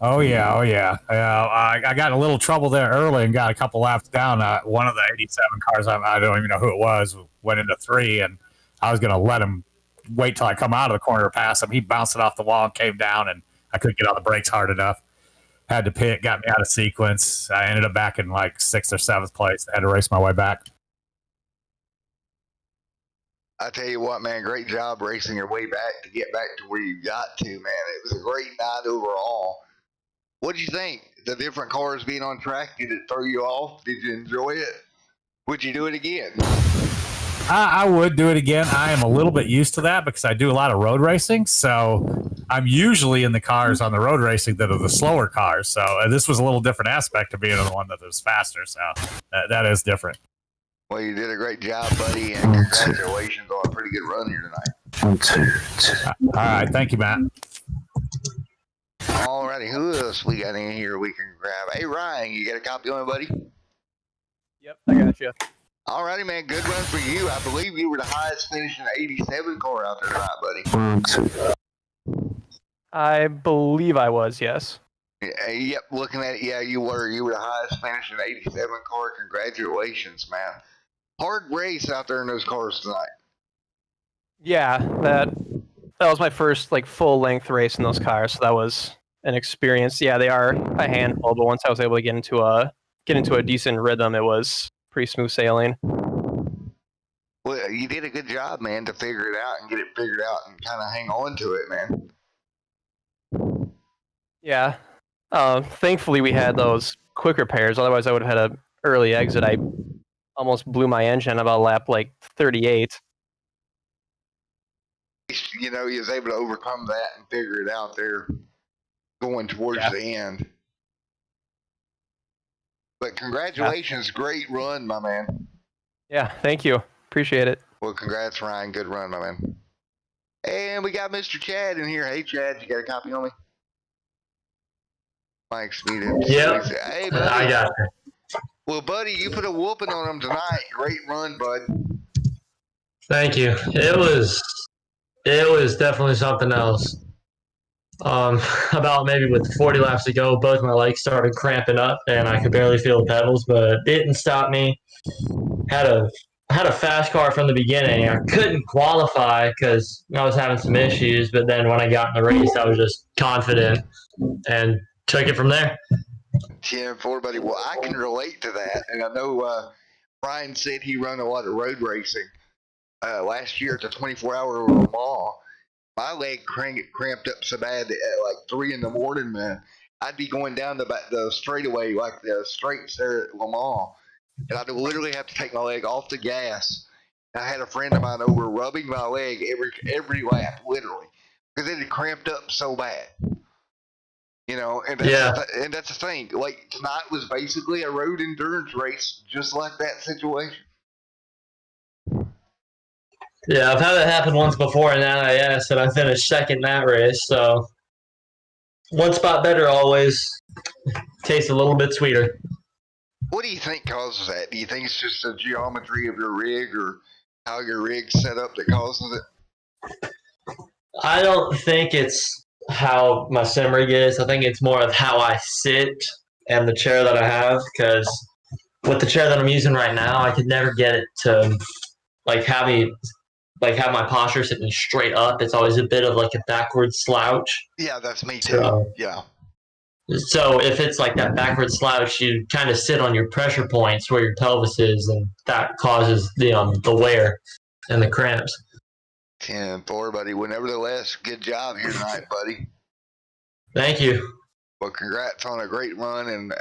Oh, yeah. Oh, yeah. I got in a little trouble there early and got a couple laps down. One of the 87 cars, I don't even know who it was, went into 3, and I was going to let him wait till I come out of the corner to pass him. He bounced it off the wall and came down, and I couldn't get on the brakes hard enough. Had to pit, got me out of sequence. I ended up back in like 6th or 7th place. I had to race my way back. I tell you what, man, great job racing your way back to get back to where you got to, man. It was a great night overall. What did you think? The different cars being on track, did it throw you off? Did you enjoy it? Would you do it again? I would do it again. I am a little bit used to that because I do a lot of road racing. So I'm usually in the cars on the road racing that are the slower cars. So this was a little different aspect of being in the one that was faster. So that is different. Well, you did a great job, buddy, and congratulations on a pretty good run here tonight. 1, 2, 2. All right. Thank you, Matt. Alrighty, who else we got in here we can grab? Hey, Ryan, you got a copy on it, buddy? Yep, I got you. Alrighty, man, good run for you. I believe you were the highest finishing 87 car out there tonight, buddy. 1, 2. I believe I was, yes. Yep, looking at it, yeah, you were. You were the highest finishing 87 car. Congratulations, man. Hard race out there in those cars tonight. Yeah, that was my first like full length race in those cars, so that was an experience. Yeah, they are a handful, but once I was able to get into a decent rhythm, it was pretty smooth sailing. Well, you did a good job, man, to figure it out and get it figured out and kind of hang on to it, man. Yeah. Thankfully, we had those quick repairs. Otherwise, I would have had an early exit. I almost blew my engine about lap like 38. You know, he was able to overcome that and figure it out there going towards the end. But congratulations, great run, my man. Yeah, thank you. Appreciate it. Well, congrats, Ryan. Good run, my man. And we got Mr. Chad in here. Hey, Chad, you got a copy on me? Mike's muted. Yep. Hey, buddy. I got it. Well, buddy, you put a whooping on him tonight. Great run, bud. Thank you. It was definitely something else. About maybe with 40 laps to go, both my legs started cramping up and I could barely feel the pedals, but it didn't stop me. Had a fast car from the beginning. I couldn't qualify because I was having some issues, but then when I got in the race, I was just confident and took it from there. 10-4, buddy. Well, I can relate to that, and I know Brian said he run a lot of road racing last year at the 24-hour Le Mans. My leg cramped up so bad at like 3 in the morning, man. I'd be going down the straightaway, like the straights there at Le Mans, and I'd literally have to take my leg off the gas. I had a friend of mine over rubbing my leg every lap, literally, because it had cramped up so bad. You know, and that's the thing. Like, tonight was basically a road endurance race, just like that situation. Yeah, I've had it happen once before in NIS, and I finished second in that race. So, one spot better always tastes a little bit sweeter. What do you think causes that? Do you think it's just the geometry of your rig or how your rig's set up that causes it? I don't think it's how my sim rig is. I think it's more of how I sit and the chair that I have, because with the chair that I'm using right now, I could never get it to have my posture sitting straight up. It's always a bit of like a backward slouch. Yeah, that's me too. So if it's like that backward slouch, you kind of sit on your pressure points where your pelvis is, and that causes the wear and the cramps. 10-4, buddy. Well, nevertheless, good job here tonight, buddy. Thank you. Well, congrats on a great run, and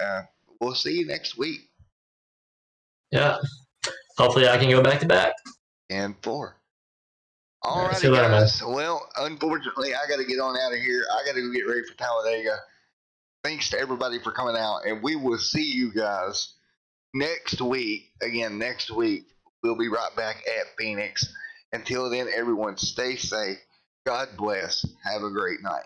we'll see you next week. Yeah. Hopefully I can go back to back. 10-4. All right, guys. Well, unfortunately, I got to get on out of here. I got to go get ready for Talladega. Thanks to everybody for coming out, and we will see you guys next week. Again, next week, we'll be right back at Phoenix. Until then, everyone stay safe. God bless. Have a great night.